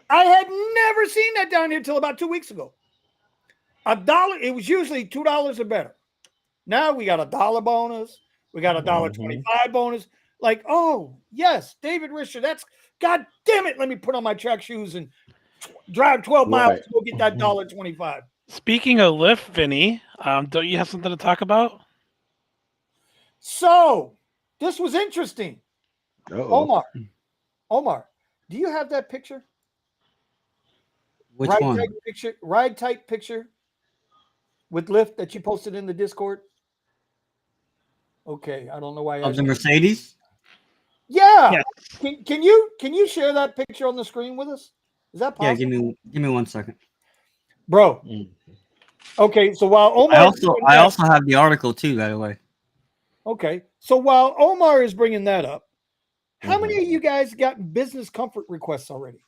I had never seen that down here till about 2 weeks ago. $1. It was usually $2 or better. Now we got $1 bonus. We got $1.25 bonus. Like, oh yes, David Risher. That's, God damn it. Let me put on my track shoes and drive 12 miles to go get that $1.25. Speaking of Lyft, Vinny, don't you have something to talk about? So this was interesting. Uh-oh. Omar, do you have that picture? Which one? Ride type picture with Lyft that you posted in the Discord. Okay, I don't know why. Of the Mercedes? Yeah. Can you share that picture on the screen with us? Is that possible? Yeah, give me 1 second, bro. Okay, so while Omar, I also have the article too, by the way. Okay, so while Omar is bringing that up, how many of you guys got business comfort requests already?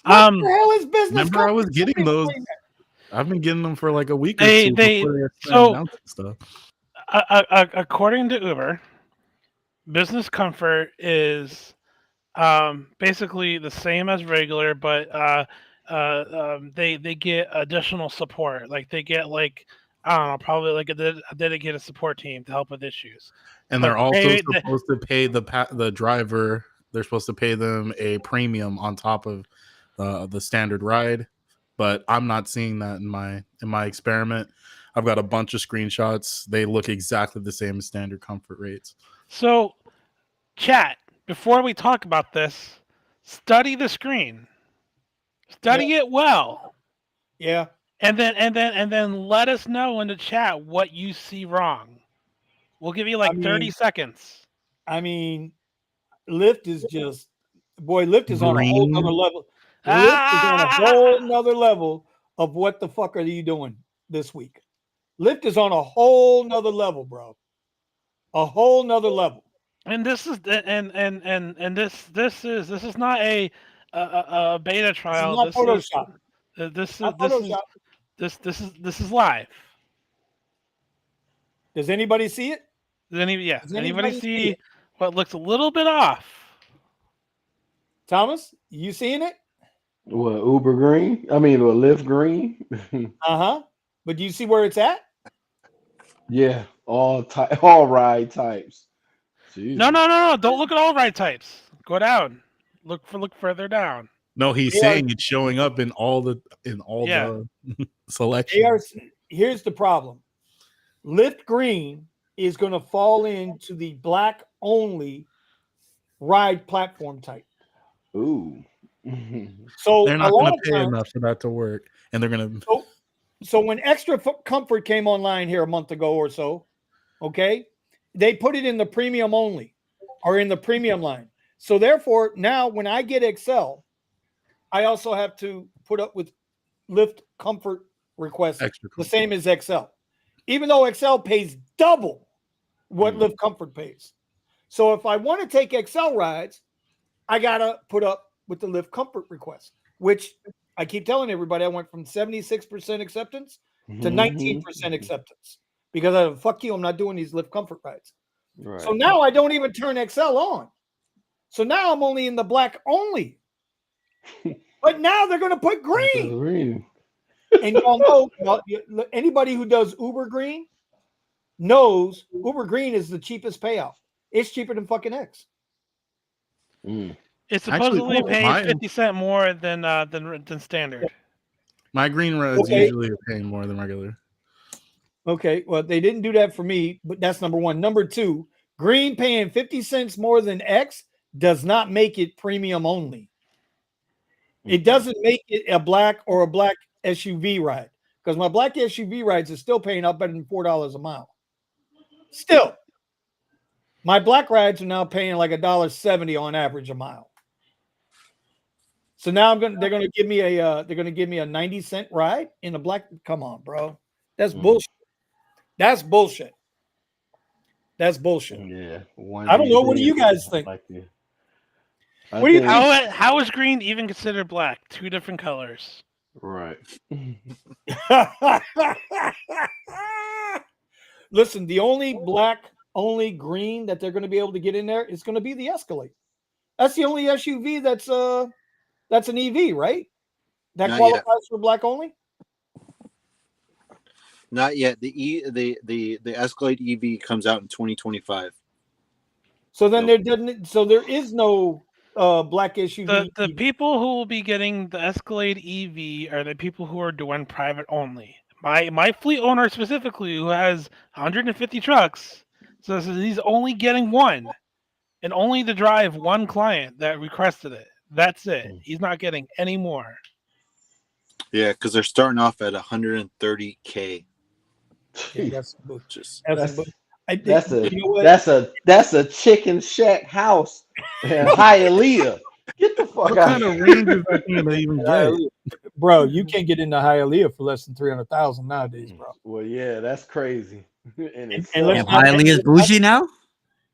What the hell is business remember comfort? I was getting those. I've been getting them for like a week or They- two. they- before so- announced stuff. According to Uber, business comfort is basically the same as regular, but they get additional support. Like they get I don't know, probably like a dedicated support team to help with issues. And they're also supposed to pay the driver. They're supposed to pay them a premium on top of the standard ride. But I'm not seeing that in my experiment. I've got a bunch of screenshots. They look exactly the same as standard comfort rates. So, chat, before we talk about this, study the screen. Study it well. Yeah. And then let us know in the chat what you see wrong. We'll give you 30 seconds. I mean, Lyft is just, boy, Lyft is on a whole nother level. Lyft is on a whole nother level of what the fuck are you doing this week? Lyft is on a whole nother level, bro. A whole nother level. And this is this is not a beta trial. This is not Photoshop. This is live. Does anybody see it? Does anybody see what looks a little bit off? Thomas, you seeing it? What, Uber green? I mean, Lyft green? But do you see where it's at? Yeah, all ride types. No. Don't look at all ride types. Go down. Look further down. No, he's They saying are- it's showing up in all the Yeah. selection. Here's the problem. Lyft Green is going to fall into the black only ride platform type. Ooh. So They're a not lot going to of pay times, enough for that to work, and they're going to. so when Extra Comfort came online here a month ago or so, okay, they put it in the premium only or in the premium line. So therefore, now when I get Excel, I also have to put up with Lyft Comfort requests Extra the Comfort. same as Excel, even though Excel pays double what Mm. Lyft Comfort pays. So if I want to take Excel rides, I gotta put up with the Lyft Comfort request, which I keep telling everybody I went from 76% acceptance to 19% acceptance because I fuck you, I'm not doing these Lyft Comfort rides. Right. So now I don't even turn Excel on. So now I'm only in the black only. But now they're gonna put green. Green. And y'all know anybody who does Uber Green knows Uber Green is the cheapest payout. It's cheaper than fucking X. Mm. It's Actually, supposedly paying mine- 50 cents more than standard. My green rides Okay. usually are paying more than regular. Okay, well, they didn't do that for me, but that's number one. Number two, Green paying 50 cents more than X does not make it premium only. It doesn't make it a black or a black SUV ride because my black SUV rides are still paying out better than $4 a mile. Still, my black rides are now paying like $1.70 on average a mile. So now they're gonna give me a 90-cent ride in a black. Come on, bro, that's bullshit. That's bullshit. That's bullshit. Yeah. I don't know. What do you guys think? What What do you think? How is green even considered black? Two different colors. Right. Listen, the only black, only green that they're going to be able to get in there is going to be the Escalade. That's the only SUV that's an EV, right? That Not qualifies for black only. Not yet. The Escalade EV comes out in 2025. So then there is no black SUV. The EV. people who will be getting the Escalade EV are the people who are doing private only. My fleet owner specifically, who has 150 trucks, says he's only getting one, and only to drive one client that requested it. That's it. He's not getting any more. Yeah, because they're starting off at 130K. Yeah, that's Just that's a chicken shack house in Hialeah. Get the fuck What out kind of of here. range is that thing to even get? bro. You can't get into Hialeah for less than 300,000 nowadays, bro. Well, yeah, that's crazy. And it's and let's Damn, not- Hialeah's bougie now?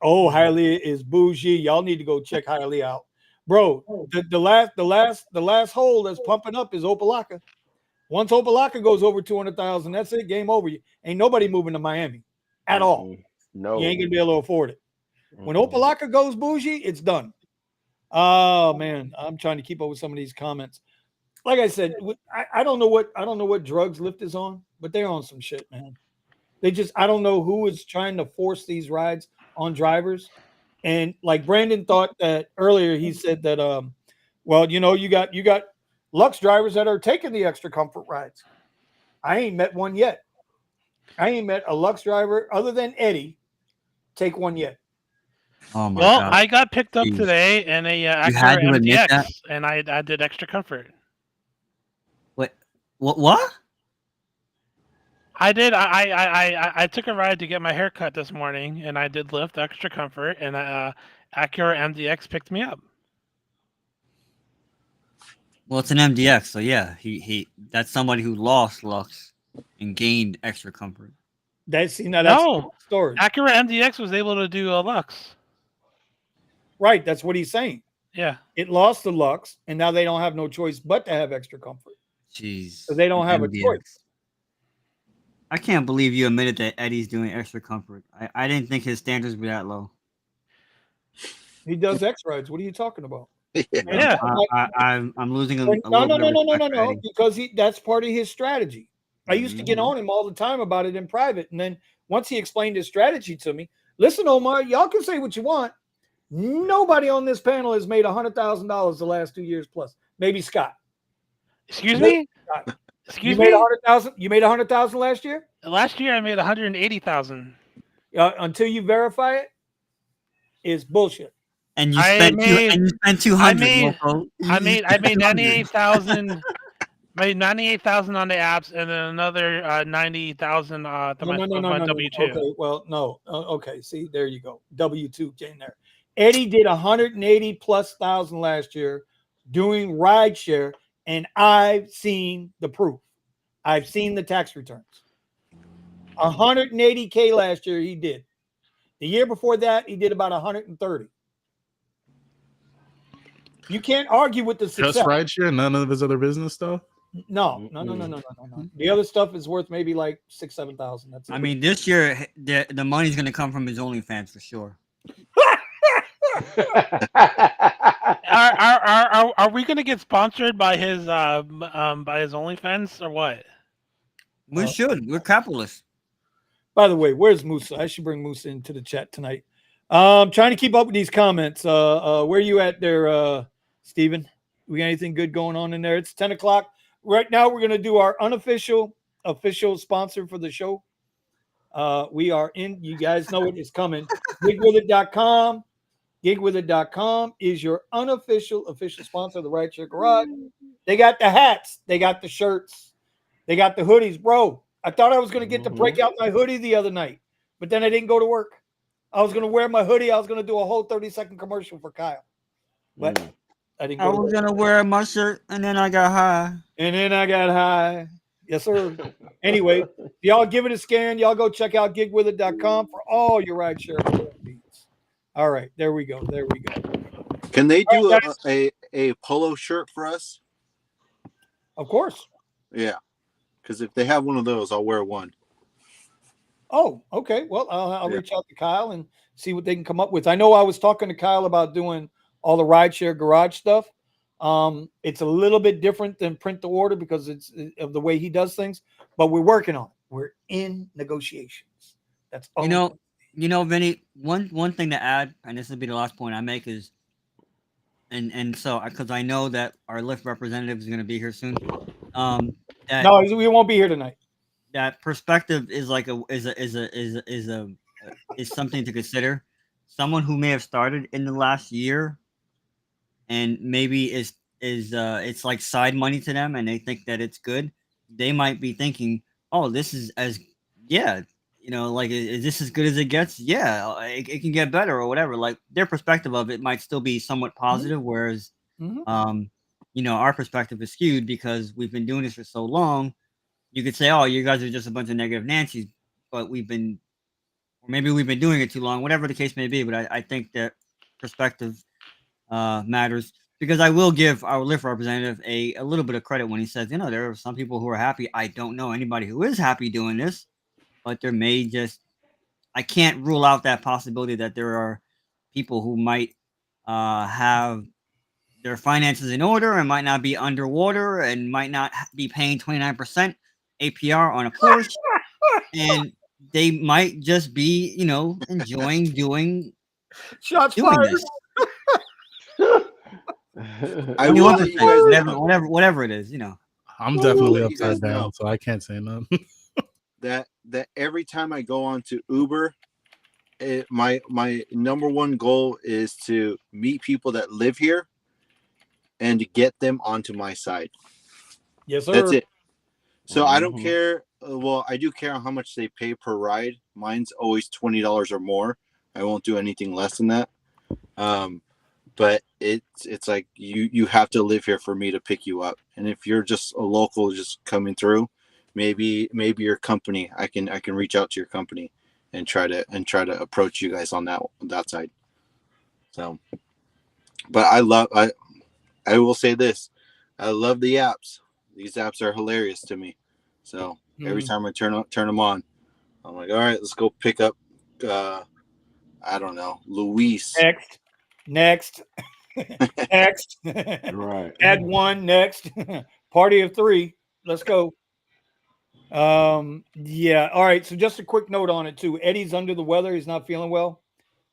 Oh, Hialeah is bougie. Y'all need to go check Hialeah out, bro. The last hole that's pumping up is Opelika. Once Opelika goes over 200,000, that's it. Game over. Ain't nobody moving to Miami at all. No. You ain't gonna be able to afford it. When Opelika goes bougie, it's done. Oh man, I'm trying to keep up with some of these comments. Like I said, I don't know what drugs Lyft is on, but they're on some shit, man. I don't know who is trying to force these rides on drivers. And like Brandon thought that earlier, he said that well, you got Lux drivers that are taking the extra comfort rides. I ain't met one yet. I ain't met a Lux driver other than Eddie take one yet. Oh my Well, god. I got picked up Jeez. today in a had Acura to admit MDX, that? and I did extra comfort. What? I did. I took a ride to get my hair cut this morning, and I did Lyft extra comfort, and Acura MDX picked me up. Well, it's an MDX, so yeah, he that's somebody who lost Lux and gained extra comfort. That's No. story. Acura MDX was able to do a Lux. Right, that's what he's saying. Yeah. It lost the Lux, and now they don't have no choice but to have extra comfort. Jeez. So they don't have a MDX. choice. I can't believe you admitted that Eddie's doing extra comfort. I didn't think his standards were that low. He does X rides. What are you talking about? Yeah. I'm losing a No, little bit of respect for no, Eddie. because that's part of his strategy. I used to get on him all the time about it in private. And then once he explained his strategy to me, listen, Omar, y'all can say what you want. Nobody on this panel has made $100,000 the last 2 years plus. Maybe Scott. Excuse me? Scott. Excuse You made me? 100,000. You made 100,000 last year. Last year I made 180,000. Until you verify it, is bullshit. And you I spent made- and you spent 200. I made 98,000. Made 98,000 on the apps, and then another 90,000 No. W2. Okay, well, no. Okay, see, there you go. W2 in there. Eddie did 180,000+ last year doing RideShare, and I've seen the proof. I've seen the tax returns. 180K last year he did. The year before that, he did about 130. You can't argue with the success. Just RideShare, none of his other business stuff. No. The other stuff is worth maybe like 6,000-7,000. That's it. I mean, this year the money's gonna come from his OnlyFans for sure. Are we gonna get sponsored by his OnlyFans or what? We should. We're capitalists. By the way, where's Musa? I should bring Musa into the chat tonight. Trying to keep up with these comments. Where you at there, Steven? We got anything good going on in there? It's 10 o'clock. Right now, we're going to do our official sponsor for the show. We are in. You guys know it is coming. Gigwithit.com. Gigwithit.com is your official sponsor of the RideShare Garage. They got the hats. They got the shirts. They got the hoodies. Bro, I thought I was going to get to break out my hoodie the other night, but then I didn't go to work. I was going to wear my hoodie. I was going to do a whole 30-second commercial for Kyle. But I didn't go to work. going to wear my shirt, and then I got high. Yes, sir. Anyway, y'all give it a scan. Y'all go check out gigwithit.com for all your RideShare needs. All right. There we go. Can they do All right, a polo shirt for us? Of course. Yeah. Because if they have one of those, I'll wear one. Oh, okay. Well, I'll reach out to Kyle and see what they can come up with. I know I was talking to Kyle about doing all the RideShare Garage stuff. It's a little bit different than print to order because it's of the way he does things, but we're working on it. We're in negotiations. That's all. You know, Vinny, one thing to add, and this will be the last point I make is, and so because I know that our Lyft representative is going to be here soon. No, we won't be here tonight. That perspective is like is something to consider. Someone who may have started in the last year, and maybe it's like side money to them, and they think that it's good. They might be thinking, "Oh, this is like is this as good as it gets? Yeah, it can get better or whatever." Like their perspective of it might still be somewhat positive, whereas our perspective is skewed because we've been doing this for so long. You could say, "Oh, you guys are just a bunch of negative Nancy's," but maybe we've been doing it too long, whatever the case may be. But I think that perspective matters, because I will give our Lyft representative a little bit of credit when he says, there are some people who are happy. I don't know anybody who is happy doing this, but there may I can't rule out that possibility that there are people who might have their finances in order and might not be underwater and might not be paying 29% APR on a Porsche, and they might just be, enjoying doing fired. this. I will let you guys know. whatever it is, I'm definitely let you guys upside down, know. so I can't say nothing. that every time I go on to Uber, my number one goal is to meet people that live here and to get them onto my side. Yes, sir. That's it. So I don't care. Well, I do care how much they pay per ride. Mine's always $20 or more. I won't do anything less than that. But it's like you have to live here for me to pick you up. And if you're just a local just coming through, maybe your company, I can reach out to your company and try to approach you guys on that side. So, but I will say this, I love the apps. These apps are hilarious to me. So every time I turn them on, I'm like, all right, let's go pick up. I don't know, Luis. Next. Right. Add one next. Party of 3. Let's go. Yeah. All right. So just a quick note on it too. Eddie's under the weather. He's not feeling well.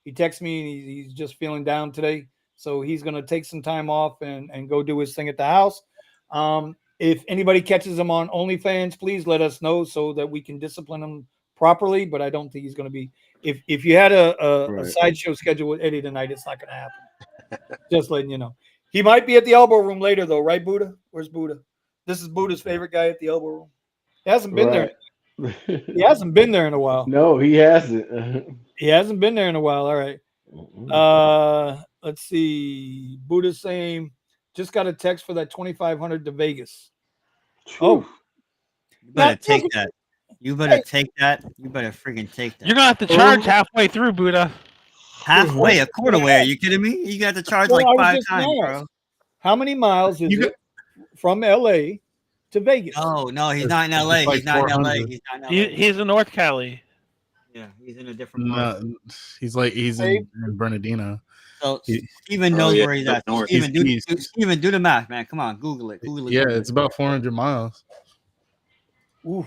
He texts me and he's just feeling down today. So he's going to take some time off and go do his thing at the house. If anybody catches him on OnlyFans, please let us know so that we can discipline him properly. But I don't think he's going to be. If you had a Right. sideshow schedule with Eddie tonight, it's not going to happen. Just letting you know. He might be at the elbow room later, though, right, Buddha? Where's Buddha? This is Buddha's favorite guy at the elbow room. He hasn't been there. Right. He hasn't been there in a while. No, he hasn't. He hasn't been there in a while. All right. Let's see. Buddha's saying, just got a text for that 2,500 to Vegas. Oh, You better Now, take that. You better take that. You better freaking take that. You're gonna have to charge halfway through, Buddha. Halfway, a quarter way. Are you kidding me? You got to charge Well, like I was 5 just gonna times, ask. bro. how many miles is You it from LA to Vegas? No, he's not in LA. It's like He's not in LA. 400. He's not in LA. He's in North Cali. Yeah, he's in a different part. No, he's in Bernardino. So He- Steven knows yeah, where he's up at. north. Steven, He's east. Steven, do the math, man. Come on, Google it. Google it. Yeah, Google it's it. about 400 miles. Oof.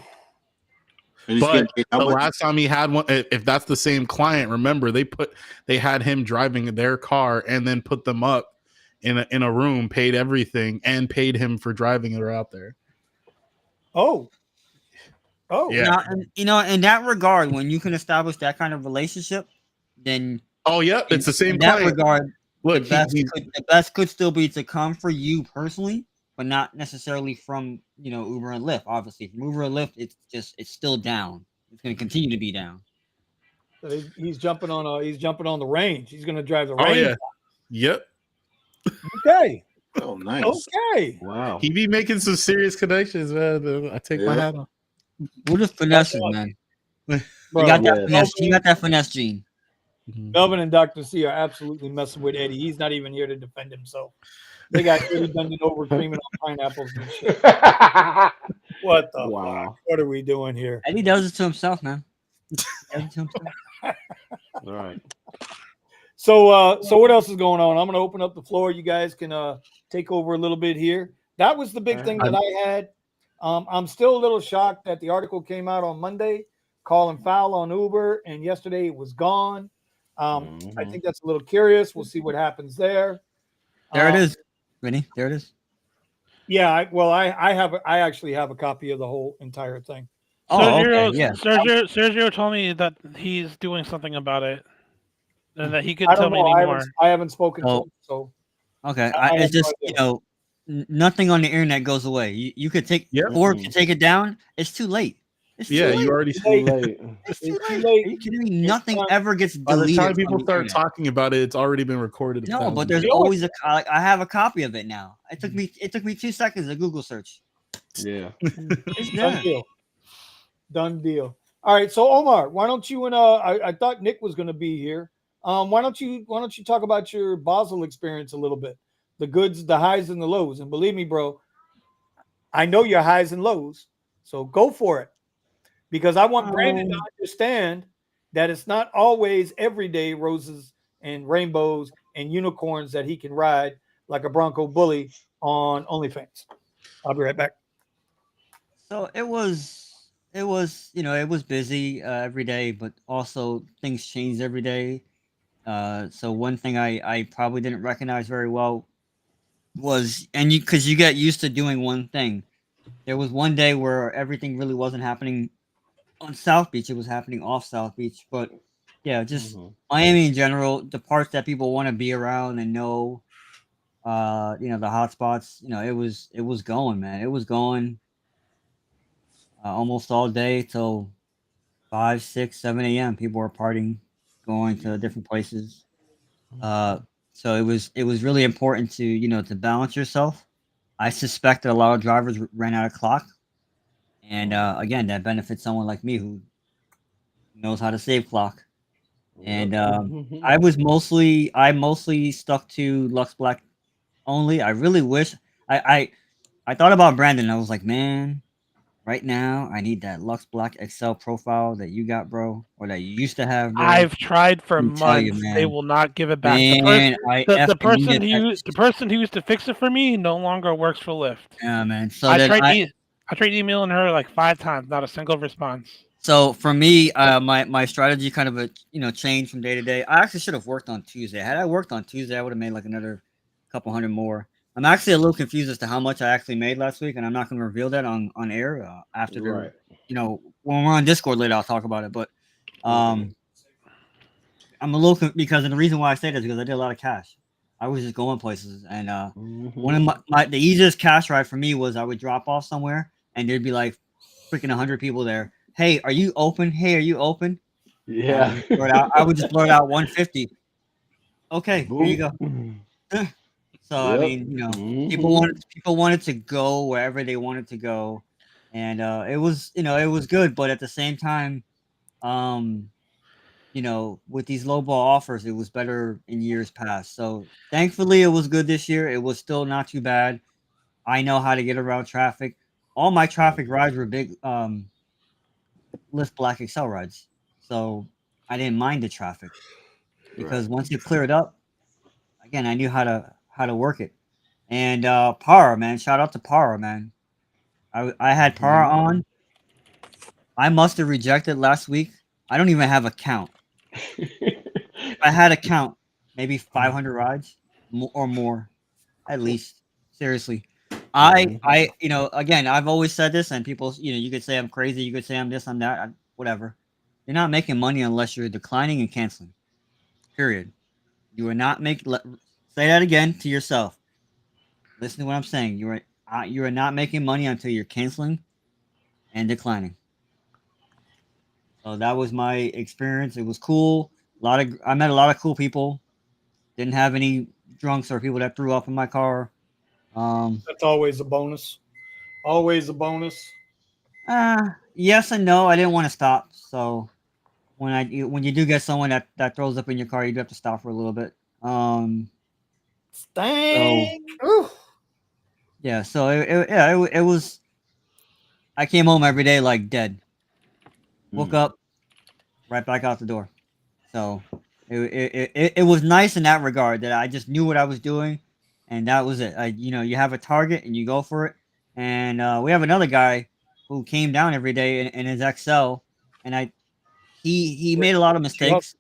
And he's But getting paid how the much? last time he had one, if that's the same client, remember they had him driving their car and then put them up in a room, paid everything, and paid him for driving it out there. Oh. Yeah. Now, and, in that regard, when you can establish that kind of relationship, then Oh, yep, it's the same in that client. regard, Look, the best could still be to come for you personally, but not necessarily from Uber and Lyft. Obviously, from Uber and Lyft, it's still down. It's going to continue to be down. So he's jumping on the range. He's going to drive the oh range. yeah, yep. Okay. Oh, nice. Okay. Wow. He be making some serious connections, man. I take my Yeah. hat off. We're just finessing, man. Bro, You got that yeah. finesse. You got that finesse gene. Melvin and Dr. C are absolutely messing with Eddie. He's not even here to defend himself. They got Eddie bending over, creaming on pineapples and shit. What the Wow. fuck? What are we doing here? Eddie does it to himself, man. Eddie to himself. All right. So what else is going on? I'm going to open up the floor. You guys can take over a little bit here. That was the big thing that I had. I'm still a little shocked that the article came out on Monday, calling foul on Uber, and yesterday it was gone. I think that's a little curious. We'll see what happens there. There it is, Vinny. There it is. Yeah, I actually have a copy of the whole entire thing. Oh, Sergio, okay, yeah. Sergio told me that he's doing something about it, and that he could I tell don't me know. anymore. I haven't spoken to Oh. him, so Okay, I have it's just no idea. nothing on the internet goes away. You could take Yep. Forbes to take it down. It's too late. It's Yeah, too late. you already. Too late. It's too It's too late. late. Are you kidding me? Nothing not- ever gets By the deleted. time from people the start internet. talking about it, it's already been recorded. No, but there's Yeah. always I have a copy of it now. It took me 2 seconds to Google search. Yeah. It's Done there. deal. Done deal. All right, so Omar, why don't you and I thought Nick was going to be here. Why don't you talk about your Basel experience a little bit, the goods, the highs and the lows, and believe me, bro, I know your highs and lows, so go for it, because I want Brandon to understand that it's not always every day roses and rainbows and unicorns that he can ride like a Bronco bully on OnlyFans. I'll be right back. So it was busy every day, but also things changed every day. So one thing I probably didn't recognize very well was, because you get used to doing one thing. There was one day where everything really wasn't happening on South Beach; it was happening off South Beach. But yeah, just Miami in general, the parts that people want to be around and know, the hot spots. It was going, man. It was going. Almost all day till 5, 6, 7 a.m. People were partying, going to different places. So it was really important to balance yourself. I suspect that a lot of drivers ran out of clock, and again, that benefits someone like me who knows how to save clock. And I mostly stuck to Lux Black only. I really wish I thought about Brandon. I was like, man. Right now, I need that Lux Black Excel profile that you got, bro, or that you used to have, bro. I've tried for Let me tell you, months. man. They will not give it back. Man, The person who used to fix it for me no longer works for Lyft. Yeah, man. So I then tried. I tried emailing her like 5 times, not a single response. So for me, my strategy kind of changed from day to day. I actually should have worked on Tuesday. Had I worked on Tuesday, I would have made like another couple hundred more. I'm actually a little confused as to how much I actually made last week, and I'm not going to reveal that on air after Right. when we're on Discord later. I'll talk about it, but um, I'm a little because and the reason why I say that is because I did a lot of cash. I was just going places, and one of the easiest cash ride for me was I would drop off somewhere, and there'd be like freaking 100 people there. Hey, are you open? Hey, are you open? Yeah. I would just blurt out 150. Okay, here you go. Boom. So I Yep. mean, people wanted to go wherever they wanted to go, and it was it was good. But at the same time, um, with these low ball offers, it was better in years past. So thankfully, it was good this year. It was still not too bad. I know how to get around traffic. All my traffic rides were big Lyft Black Excel rides, so I didn't mind the traffic because once you clear it up, again, I knew how to work it. And Para, man, shout out to Para, man. I had Para on. I must have rejected last week. I don't even have a count. If I had a count, maybe 500 rides or more, at least. Seriously, I again, I've always said this, and people, you could say I'm crazy, you could say I'm this, I'm that, whatever. You're not making money unless you're declining and canceling. Period. You are not making. Say that again to yourself. Listen to what I'm saying. You are not making money until you're canceling and declining. So that was my experience. It was cool. I met a lot of cool people. Didn't have any drunks or people that threw up in my car. That's always a bonus. Always a bonus. Yes and no. I didn't want to stop. So when you do get someone that throws up in your car, you do have to stop for a little bit. Dang. Ooh. Yeah. So it was. I came home every day like dead. Woke up, right back out the door. So it was nice in that regard that I just knew what I was doing, and that was it. You have a target and you go for it. And we have another guy who came down every day in his Excel, and he made a lot of mistakes,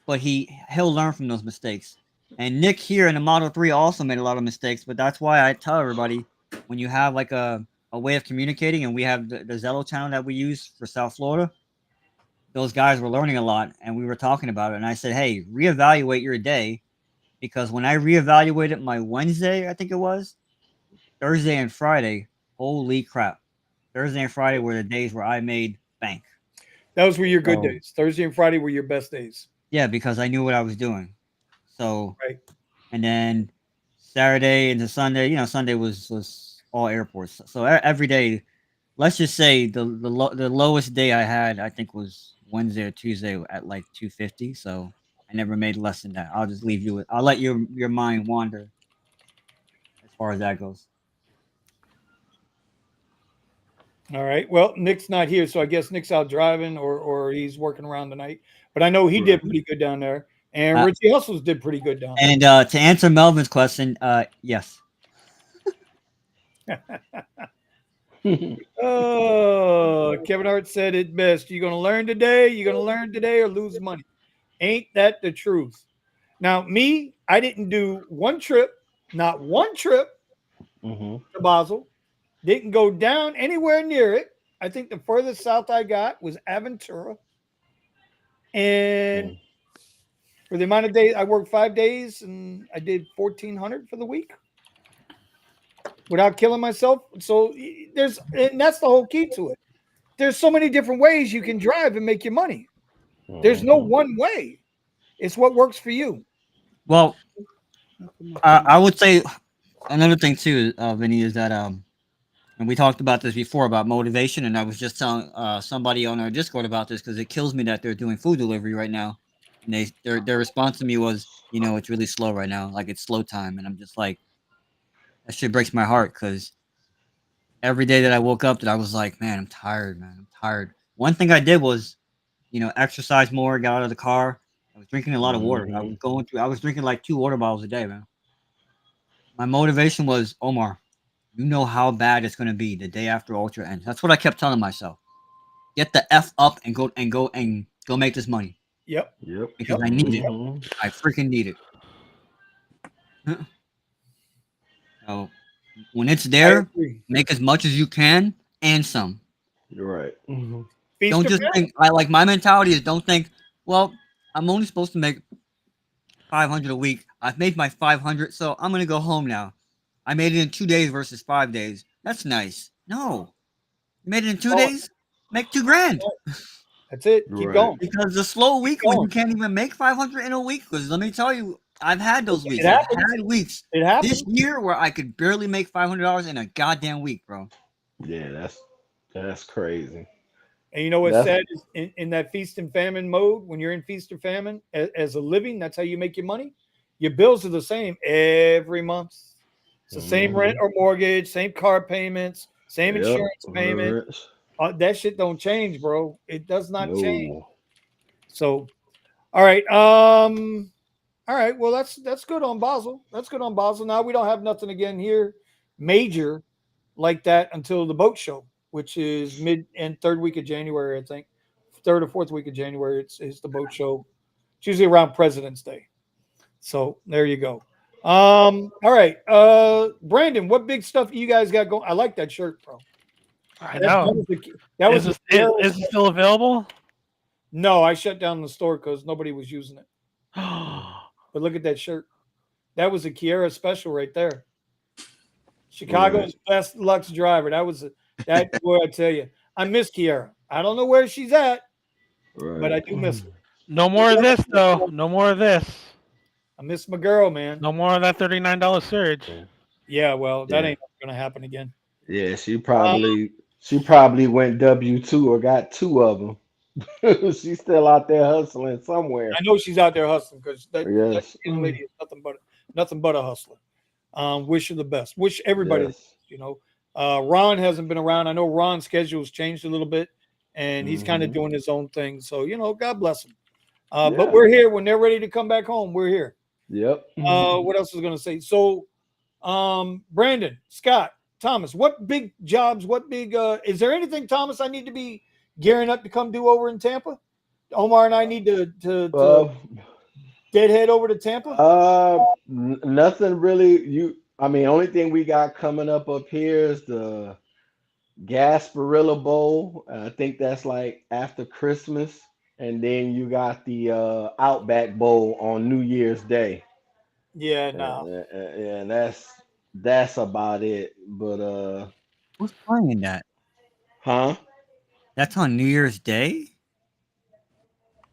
but he'll learn from those mistakes. And Nick here in the Model 3 also made a lot of mistakes, but that's why I tell everybody when you have like a way of communicating, and we have the Zello channel that we use for South Florida, those guys were learning a lot, and we were talking about it. And I said, hey, reevaluate your day, because when I reevaluated my Wednesday, I think it was Thursday and Friday, holy crap. Thursday and Friday were the days where I made bank. Those were your good days. Thursday and Friday were your best days. Yeah, because I knew what I was doing. So, right. And then Saturday into Sunday, Sunday was all airports. So every day, let's just say the lowest day I had, I think, was Wednesday or Tuesday at like 250. So I never made less than that. I'll just leave you with. I'll let your mind wander as far as that goes. All right. Well, Nick's not here, so I guess Nick's out driving or he's working around tonight. But I know he did pretty good down there, and Richie Hustles did pretty good down there. And to answer Melvin's question, yes. Oh, Kevin Hart said it best. You're gonna learn today. You're gonna learn today or lose money. Ain't that the truth? Now, me, I didn't do one trip, not one trip to Basel. Didn't go down anywhere near it. I think the furthest south I got was Aventura. And for the amount of days, I worked 5 days and I did 1,400 for the week without killing myself. So and that's the whole key to it. There's so many different ways you can drive and make your money. There's no one way. It's what works for you. Well, I would say another thing too, Vinny, is that and we talked about this before about motivation, and I was just telling somebody on our Discord about this because it kills me that they're doing food delivery right now, and their response to me was, it's really slow right now, like it's slow time, and I'm just like, that shit breaks my heart because every day that I woke up, that I was like, man, I'm tired, man, I'm tired. One thing I did was, exercise more, got out of the car. I was drinking a lot of water. I was drinking like 2 water bottles a day, man. My motivation was, Omar, you know how bad it's gonna be the day after Ultra ends. That's what I kept telling myself. Get the F up and go make this money Yep. Yep. because I need it. Mhm. I freaking need it. So when it's I there, agree. make as much as you can and some. You're right. Mhm. Feast Don't or just famine. think. I like my mentality is don't think. Well, I'm only supposed to make 500 a week. I've made my 500, so I'm gonna go home now. I made it in 2 days versus 5 days. That's nice. No, you made it in 2 days. Make 2 grand. That's it. Keep Right. going. Because the slow week when you going. can't even make 500 in a week. Because let me tell you, I've had those weeks. It I've happens. had weeks It this happens. year where I could barely make $500 in a goddamn week, bro. Yeah, that's crazy. And you know what's That's sad is in that feast and famine mode, when you're in feast or famine as a living, that's how you make your money. Your bills are the same every month. It's the same rent Mhm. or mortgage, same car payments, same Yep. insurance payment. Insurance. That shit don't change, bro. It does not change. No. So, all right. All right. Well, that's good on Basel. That's good on Basel. Now we don't have nothing again here major like that until the boat show, which is mid and third week of January, I think. Third or fourth week of January, it's the boat show. It's usually around President's Day. So there you go. All right. Brandon, what big stuff you guys got going? I like that shirt, bro. I That know. was the that was Is the it, is it still available? No, I shut down the store because nobody was using it. But look at that shirt. That was a Kiera special right there. Chicago's best Lux driver. That boy. I tell you, I miss Kiera. I don't know where she's at, but I Right. do miss her. No more of this, though. No more of this. I miss my girl, man. No more of that $39 surge. Yeah, well, that Yeah. ain't gonna happen again. Yeah, Um, she probably went W-2 or got two of them. She's still out there hustling somewhere. I know she's out there hustling because that Yes. young lady is nothing but a hustler. Wish her the best. Wish everybody the Yes. best, you know. Ron hasn't been around. I know Ron's schedule's changed a little bit, and he's kind of Mhm. doing his own thing. So God bless him. But Yeah. we're here when they're ready to come back home. We're here. Yep. What else was going to say? So, Brandon, Scott, Thomas, what big jobs? What big? Is there anything, Thomas? I need to be gearing up to come do over in Tampa. Omar and I need to Uh, deadhead over to Tampa. Nothing really. I mean, only thing we got coming up here is the Gasparilla Bowl. I think that's like after Christmas, and then you got the Outback Bowl on New Year's Day. Yeah, no. And that's about it. But Who's playing that? huh? That's on New Year's Day.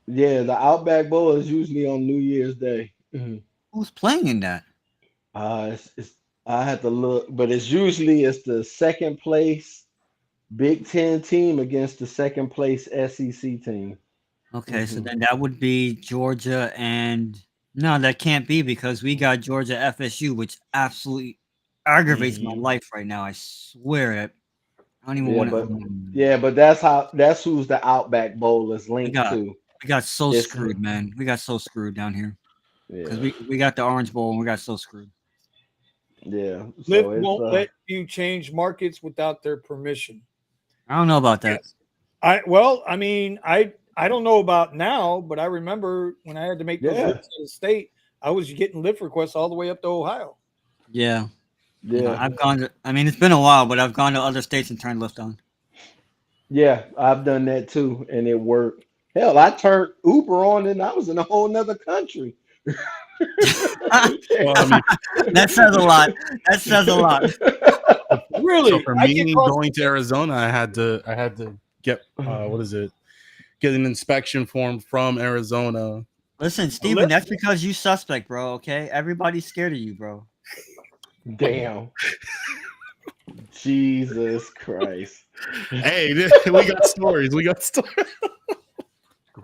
Yeah, the Outback Bowl is usually on New Year's Day. Who's playing in that? It's I have to look, but it's the second place Big Ten team against the second place SEC team. Okay, so then that would be Georgia and no, that can't be because we got Georgia FSU, which absolutely aggravates my Mhm. life right now. I swear it. I don't even Yeah, want but to. yeah, but that's who's the Outback Bowl is We linked got to. we got so It's screwed, man. We got so screwed down here because yeah, we got the Orange Bowl and we got so screwed. yeah. So Lyft it's won't let you change markets without their permission. I don't know about that. Yes. I mean, I don't know about now, but I remember when I had to make those yeah, trips to the state, I was getting Lyft requests all the way up to Ohio. Yeah, yeah, I've gone to. I mean, it's been a while, but I've gone to other states and turned Lyft on. yeah. I've done that too, and it worked. Hell, I turned Uber on, and I was in a whole nother country. Well, I mean, That says a lot. That says a lot. Really? so for I get me calls- going to Arizona, I had to get what is it? Get an inspection form from Arizona. Listen, Steven, that's because you suspect, bro. Okay, everybody's scared of you, bro. Damn. Jesus Christ. Hey, we got stories. We got stories.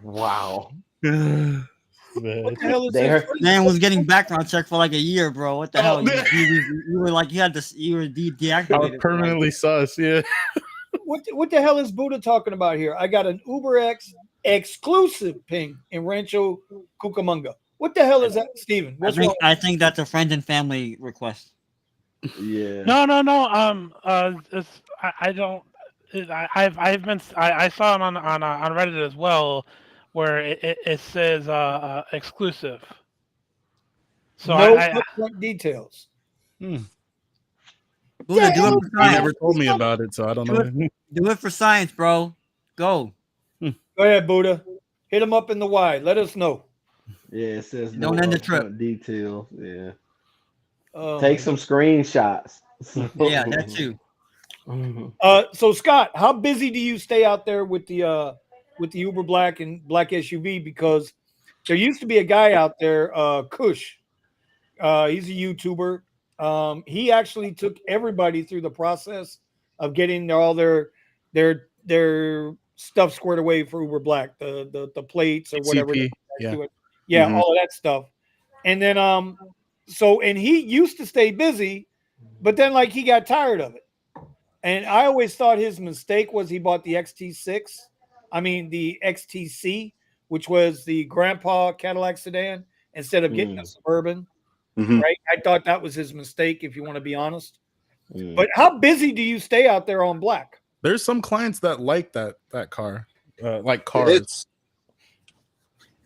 Wow. What the hell is They this? heard- Man was getting background check for like a year, bro. What the Oh, hell? man. You were like you had this. You were deactivated. I was for, like- permanently sus. Yeah. What the hell is Buddha talking about here? I got an Uber X exclusive ping in Rancho Cucamonga. What the hell is that, Steven? What's wrong? I think that's a friend and family request. Yeah. No. I don't. I've been. I saw it on Reddit as well, where it says exclusive. So No I upfront details. Buddha, Yeah, do it and for He science. never told me about it, so I don't Do it, know. do it for science, bro. Go. go ahead, Buddha. Hit him up in the wide. Let us know. Yeah, it says no Don't end the trip. upfront details. Yeah. Oh, Take my some screenshots. Yeah, that too. So Scott, how busy do you stay out there with the Uber Black and Black SUV? Because there used to be a guy out there, Kush. He's a YouTuber. He actually took everybody through the process of getting all their stuff squared away for Uber Black, the plates or whatever. CP, yeah. Yeah, Mhm. all of that stuff. And then and he used to stay busy, but then like he got tired of it. And I always thought his mistake was he bought the XT6. I mean the XTC, which was the grandpa Cadillac sedan, instead of getting a Suburban. Mhm. Right? I thought that was his mistake, if you want to be honest. Mm. But how busy do you stay out there on Black? There's some clients that like that car, like cars.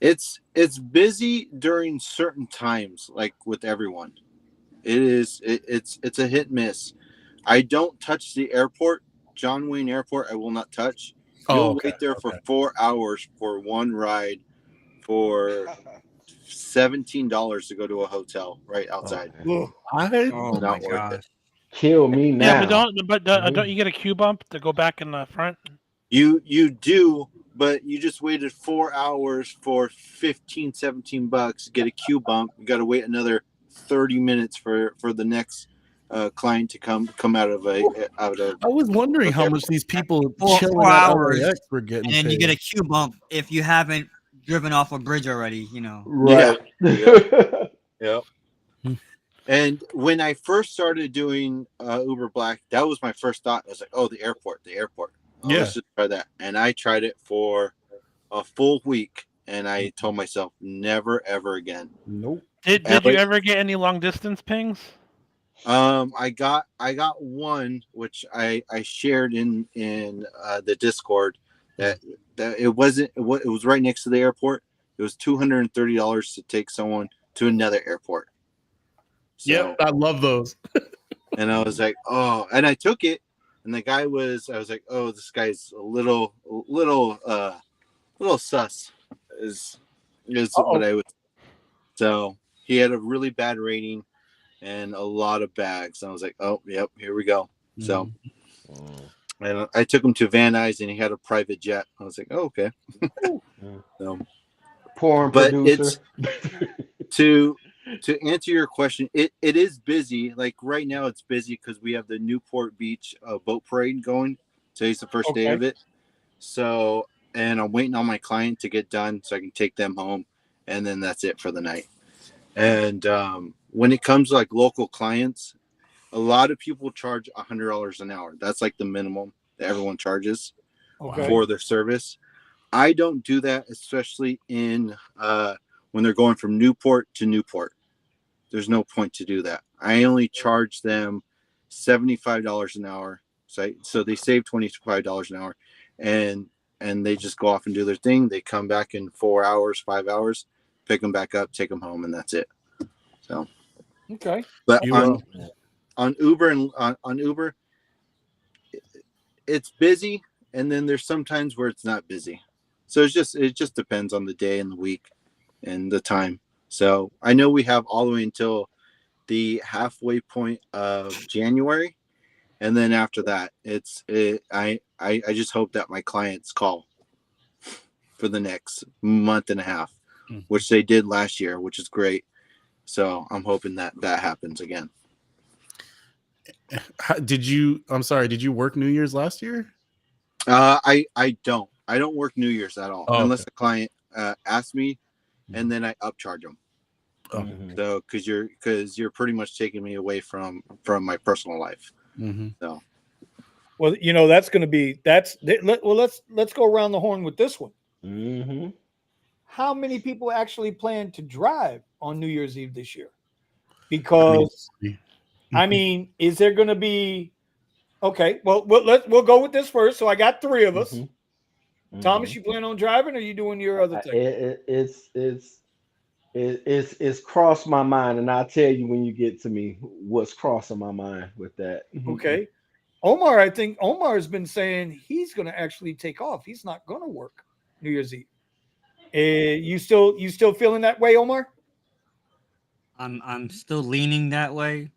It's busy during certain times, like with everyone. It's a hit miss. I don't touch the airport, John Wayne Airport. I will not touch. You'll wait there for 4 hours for one ride for $17 to go to a hotel right outside. Ugh. Oh Not my worth gosh. it. Kill me now. yeah, don't you get a Q bump to go back in the front? You do, but you just waited 4 hours for $15-17. Get a queue bump. You got to wait another 30 minutes for the next client to come out of I a. was wondering how much these people Four chilling at hours, LAX were getting And then you paid. get a Q bump if you haven't driven off a bridge already, you know. Right. Yeah. And when I first started doing Uber Black, that was my first thought. I was like, "Oh, the airport. Oh, Yeah. let's just try that." And I tried it for a full week, and I told myself, "Never, ever again." Nope. Did you ever get any long distance pings? I got one which I shared in the Discord that it wasn't it was right next to the airport. It was $230 to take someone to another airport. So, Yep, I love those. and I was like, oh, and I took it, and the guy I was like, oh, this guy's a little sus is what I would. So he had a really bad rating and a lot of bags. And I was like, oh, yep, here we go. So, and I took him to Van Nuys, and he had a private jet. I was like, oh, okay. So, Porn but producer. it's to answer your question, it is busy. Like right now, it's busy because we have the Newport Beach boat parade going. Today's the first day of it. So, and I'm waiting on my client to get done so I can take them home, and then that's it for the night. And when it comes to like local clients, a lot of people charge $100 an hour. That's like the minimum that everyone charges for their service. I don't do that, especially in when they're going from Newport to Newport. There's no point to do that. I only charge them $75 an hour. So they save $25 an hour, and they just go off and do their thing. They come back in 4 hours, 5 hours, pick them back up, take them home, and that's it. So Okay. but on Uber and on Uber, it's busy, and then there's some times where it's not busy. So it just depends on the day and the week and the time. So I know we have all the way until the halfway point of January, and then after that, I just hope that my clients call for the next month and a half, which they did last year, which is great. So I'm hoping that happens again. Did you work New Year's last year? I don't work New Year's at all unless the client asks me, and then I upcharge them. So because you're pretty much taking me away from my personal life. So well, that's going to be let's go around the horn with this one. How many people actually plan to drive on New Year's Eve this year? Because I mean, is there going to be? Okay, well, we'll go with this first. So I got three of us. Thomas, you plan on driving, or you doing your other thing? It's crossed my mind, and I'll tell you when you get to me what's crossing my mind with that. Okay. Omar, I think Omar has been saying he's going to actually take off. He's not going to work New Year's Eve. You still feeling that way, Omar? I'm still leaning that way,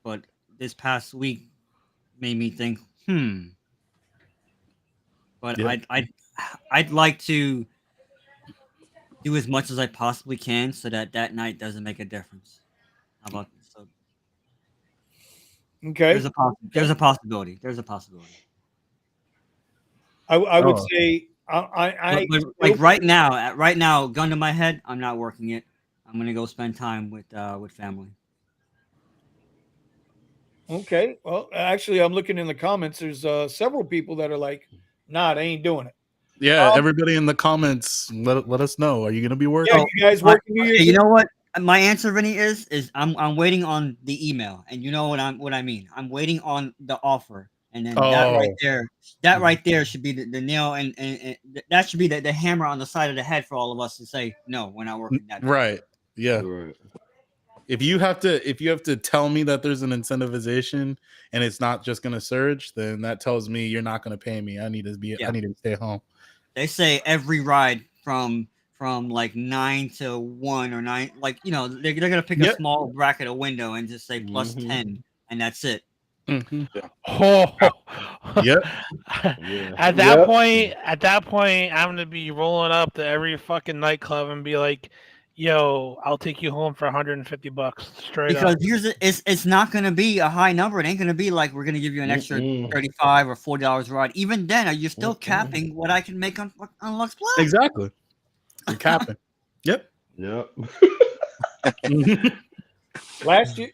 but this past week made me think, But Yeah. I'd like to do as much as I possibly can so that night doesn't make a difference. How about so? Okay. There's a possibility. There's a possibility. I would Oh. say But like right now, gun to my head, I'm not working it. I'm gonna go spend time with family. Okay. Well, actually, I'm looking in the comments. There's several people that are like, "Nah, they ain't doing it." Yeah, everybody in the comments, let us know. Are you gonna be working? Yeah, you guys working New Year's You Eve? know what? My answer, Vinny, is I'm waiting on the email, and you know what I mean. I'm waiting on the offer, and then that right there should be the nail, and that should be the hammer on the side of the head for all of us to say no, we're not working that. Right. Yeah. Right. If you have to tell me that there's an incentivization and it's not just gonna surge, then that tells me you're not gonna pay me. I need to stay home. They say every ride from like 9 to 1 or 9, like they're gonna pick a small bracket, a window, and just say plus 10, and that's it. Mm-hmm. Oh, Yep. At that point, I'm gonna be rolling up to every fucking nightclub and be like, "Yo, I'll take you home for $150 straight up." Because it's not gonna be a high number. It ain't gonna be like we're gonna give you an extra $35 or $40 a ride. Even then, are you still capping what I can make on Lux Plus? Exactly. You're capping. Yep. Last year.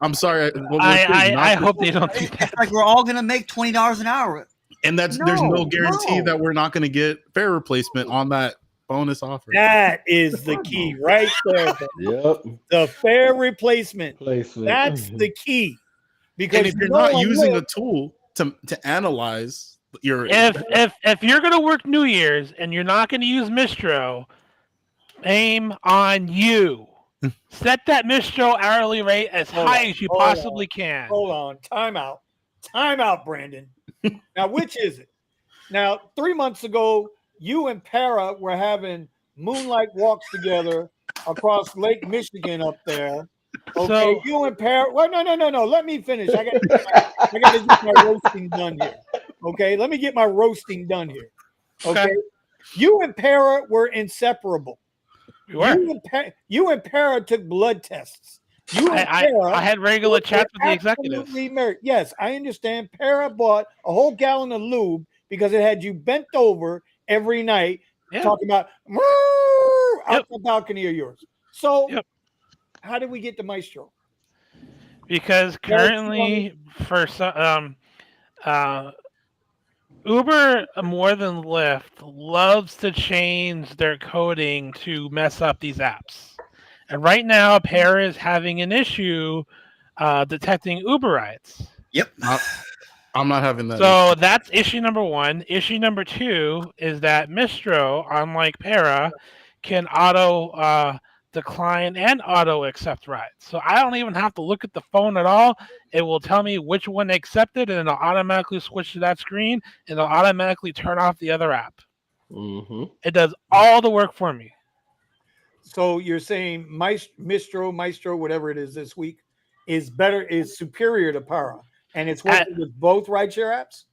I'm sorry. I hope they don't do that. It's like we're all gonna make $20 an hour. And there's no guarantee that we're not going to get fare replacement on that bonus offer. That is the key right there. Yep. The fare replacement. That's the key. Because if you're not using a tool to analyze your if you're going to work New Year's and you're not going to use Mistro, aim on you. Set that Mistro hourly rate as high as you possibly can. Hold on. Time out, Brandon. Now, which is it? Now, 3 months ago, you and Para were having moonlight walks together across Lake Michigan up there. Okay, so, you and Para. Well, no. Let me finish. I got to get my roasting done here. Okay, let me get my roasting done here. Okay, you and Para were inseparable. We were. You and Para took blood tests. I had regular chats with the executives. Married. Yes, I understand. Para bought a whole gallon of lube because it had you bent over every night talking about out the balcony of yours. So, how did we get to Maestro? Because currently, for Uber more than Lyft loves to change their coding to mess up these apps. And right now, Para is having an issue detecting Uber rides. Yep. I'm not having that. So that's issue number one. Issue number two is that Mistro, unlike Para, can auto decline and auto accept rides. So I don't even have to look at the phone at all. It will tell me which one accepted, and it'll automatically switch to that screen, and it'll automatically turn off the other app. It does all the work for me. So you're saying Maestro, whatever it is this week, is superior to Para, and it's working with both rideshare apps?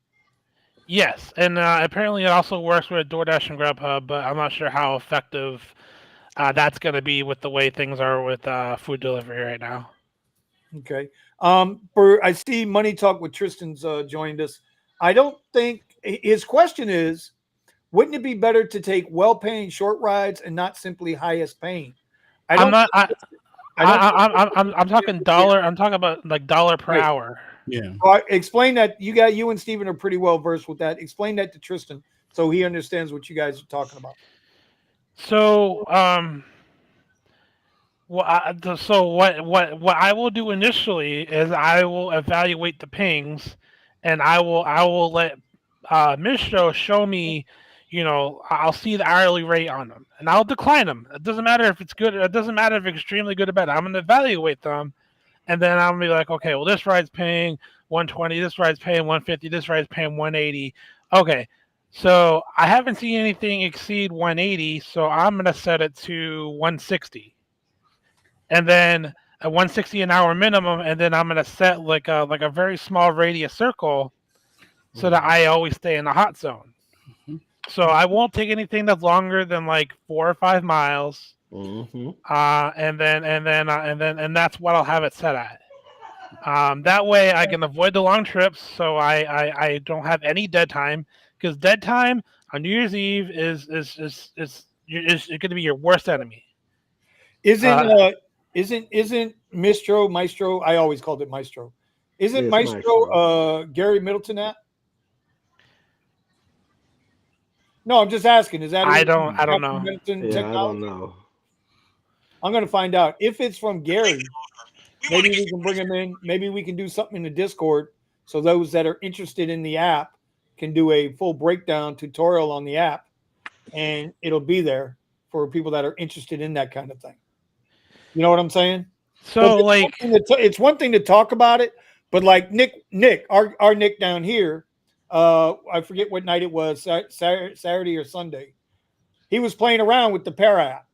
Yes, and apparently it also works with DoorDash and Grubhub, but I'm not sure how effective that's going to be with the way things are with food delivery right now. Okay. I see Money Talk with Tristan's joined us. I don't think his question is, wouldn't it be better to take well-paying short rides and not simply highest paying? I'm talking dollar. I'm talking about like dollar per hour. Yeah. Explain that. You and Steven are pretty well versed with that. Explain that to Tristan so he understands what you guys are talking about. So So what I will do initially is I will evaluate the pings, and I will let Mistro show me, I'll see the hourly rate on them, and I'll decline them. It doesn't matter if it's good. It doesn't matter if it's extremely good or bad. I'm gonna evaluate them, and then I'm gonna be like, okay, well this ride's paying 120, this ride's paying 150, this ride's paying 180. Okay, so I haven't seen anything exceed 180, so I'm gonna set it to 160, and then a 160 an hour minimum, and then I'm gonna set like a very small radius circle so that I always stay in the hot zone. Mhm. So I won't take anything that's longer than like 4 or 5 miles. Mhm. And that's what I'll have it set at. That way I can avoid the long trips, so I don't have any dead time, because dead time on New Year's Eve is going to be your worst enemy. Isn't Uh, isn't Maestro? I always called it Maestro. Isn't It's Maestro Maestro. Gary Middleton at? No, I'm just asking. Is that I who don't know. Middleton Yeah, I don't Technology? know. I'm going to find out. If it's from Gary, maybe we can bring him in. Maybe we can do something in the Discord so those that are interested in the app can do a full breakdown tutorial on the app, and it'll be there for people that are interested in that kind of thing. You know what I'm saying? Because So like, it's one thing to talk about it, but like Nick, our Nick down here, I forget what night it was, Saturday or Sunday. He was playing around with the Para app,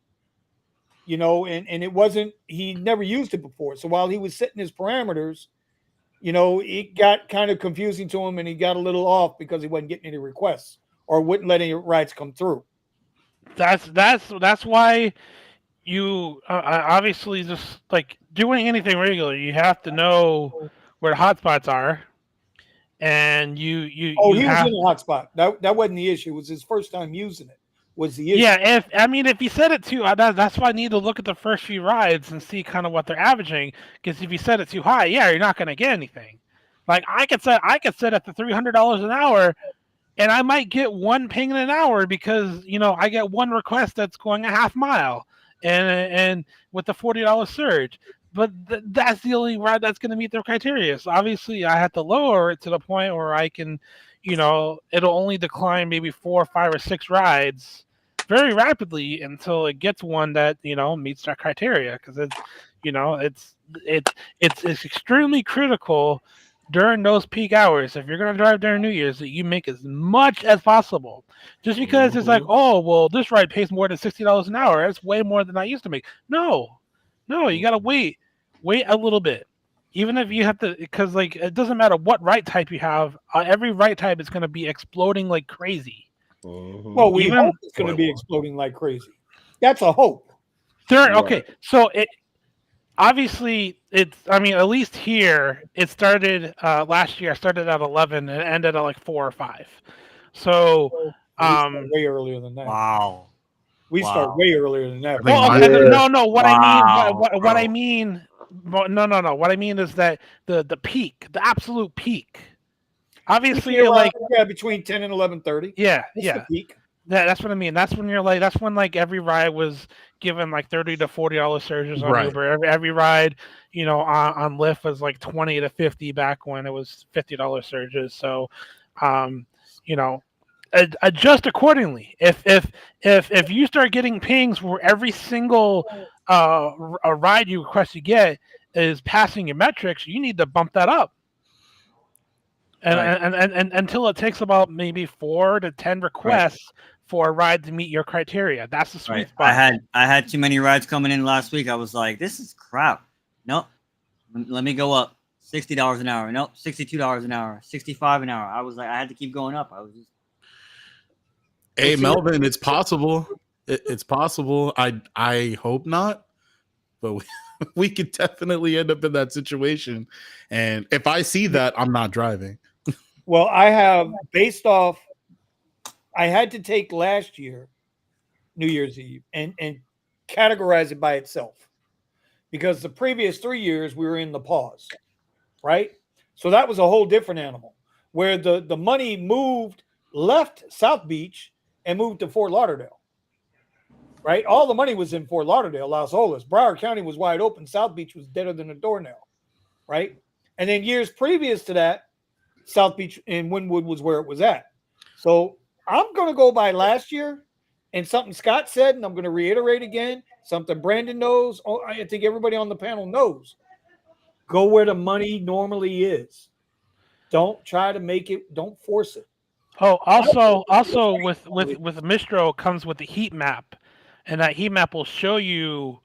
and it wasn't, he never used it before. So while he was setting his parameters, it got kind of confusing to him, and he got a little off because he wasn't getting any requests or wouldn't let any rides come through. that's why you obviously, just like doing anything regular, you have to know where the hotspots are, and Oh, you he was have. in a hotspot. That wasn't the issue. It was his first time using it. Was the issue? Yeah, if you set it too, that's why I need to look at the first few rides and see kind of what they're averaging. Because if you set it too high, yeah, you're not going to get anything. Like I could set it to $300 an hour, and I might get one ping in an hour because I get one request that's going a half mile, and with the $40 surge. But that's the only ride that's going to meet their criteria. So obviously, I have to lower it to the point where I can, it'll only decline maybe 4, 5, or 6 rides very rapidly until it gets one that meets that criteria. Because it's extremely critical during those peak hours, if you're going to drive during New Year's, that you make as much as possible. Just because it's like, Mhm. oh, well, this ride pays more than $60 an hour. That's way more than I used to make. No, you got to wait a little bit. Even if you have to, because like it doesn't matter what ride type you have, every ride type is going to be exploding like crazy. Mhm. Well, we Even hope it's going to be exploding like crazy. That's a hope. okay, Right. so obviously I mean, at least here it started last year. I started at 11 and it ended at like 4 or 5. So We start way earlier than that. Wow. We start Wow. way earlier than that. I think well, mine. okay, Yeah. no, what I mean, Wow, what I bro. mean, no, what I mean is that the peak, the absolute peak. Usually Obviously, around, like, between 10 and 11:30. yeah, That's the peak. that's what I mean. That's when that's when like every ride was given like $30 to $40 surges on Right. Uber. Every ride, on Lyft was like 20 to 50 back when it was $50 surges. So, um, you know, adjust accordingly. If you start getting pings where every single a ride you request to get is passing your metrics, you need to bump that up. And, Right. and until it takes about maybe 4 to 10 Right. requests for a ride to meet your criteria. That's the sweet Right. spot. I had too many rides coming in last week. I was like, this is crap. Nope. Let me go up. $60 an hour. Nope. $62 an hour. 65 an hour. I was like, I had to keep going up. I was just Hey, Melvin, it's possible. It's possible. I hope not, but we could definitely end up in that situation. And if I see that, I'm not driving. Well, I have, based off, I had to take last year, New Year's Eve, and categorize it by itself. Because the previous 3 years we were in the pause, right? So that was a whole different animal where the money left South Beach and moved to Fort Lauderdale. right? All the money was in Fort Lauderdale, Las Olas. Broward County was wide open. South Beach was deader than a doornail, right? And then years previous to that, South Beach and Wynwood was where it was at. So I'm going to go by last year and something Scott said, and I'm going to reiterate again, something Brandon knows. Oh, I think everybody on the panel knows. Go where the money normally is. Don't try to make it. Don't force it. Oh, also with Mistro comes with the heat map, and that heat map will show you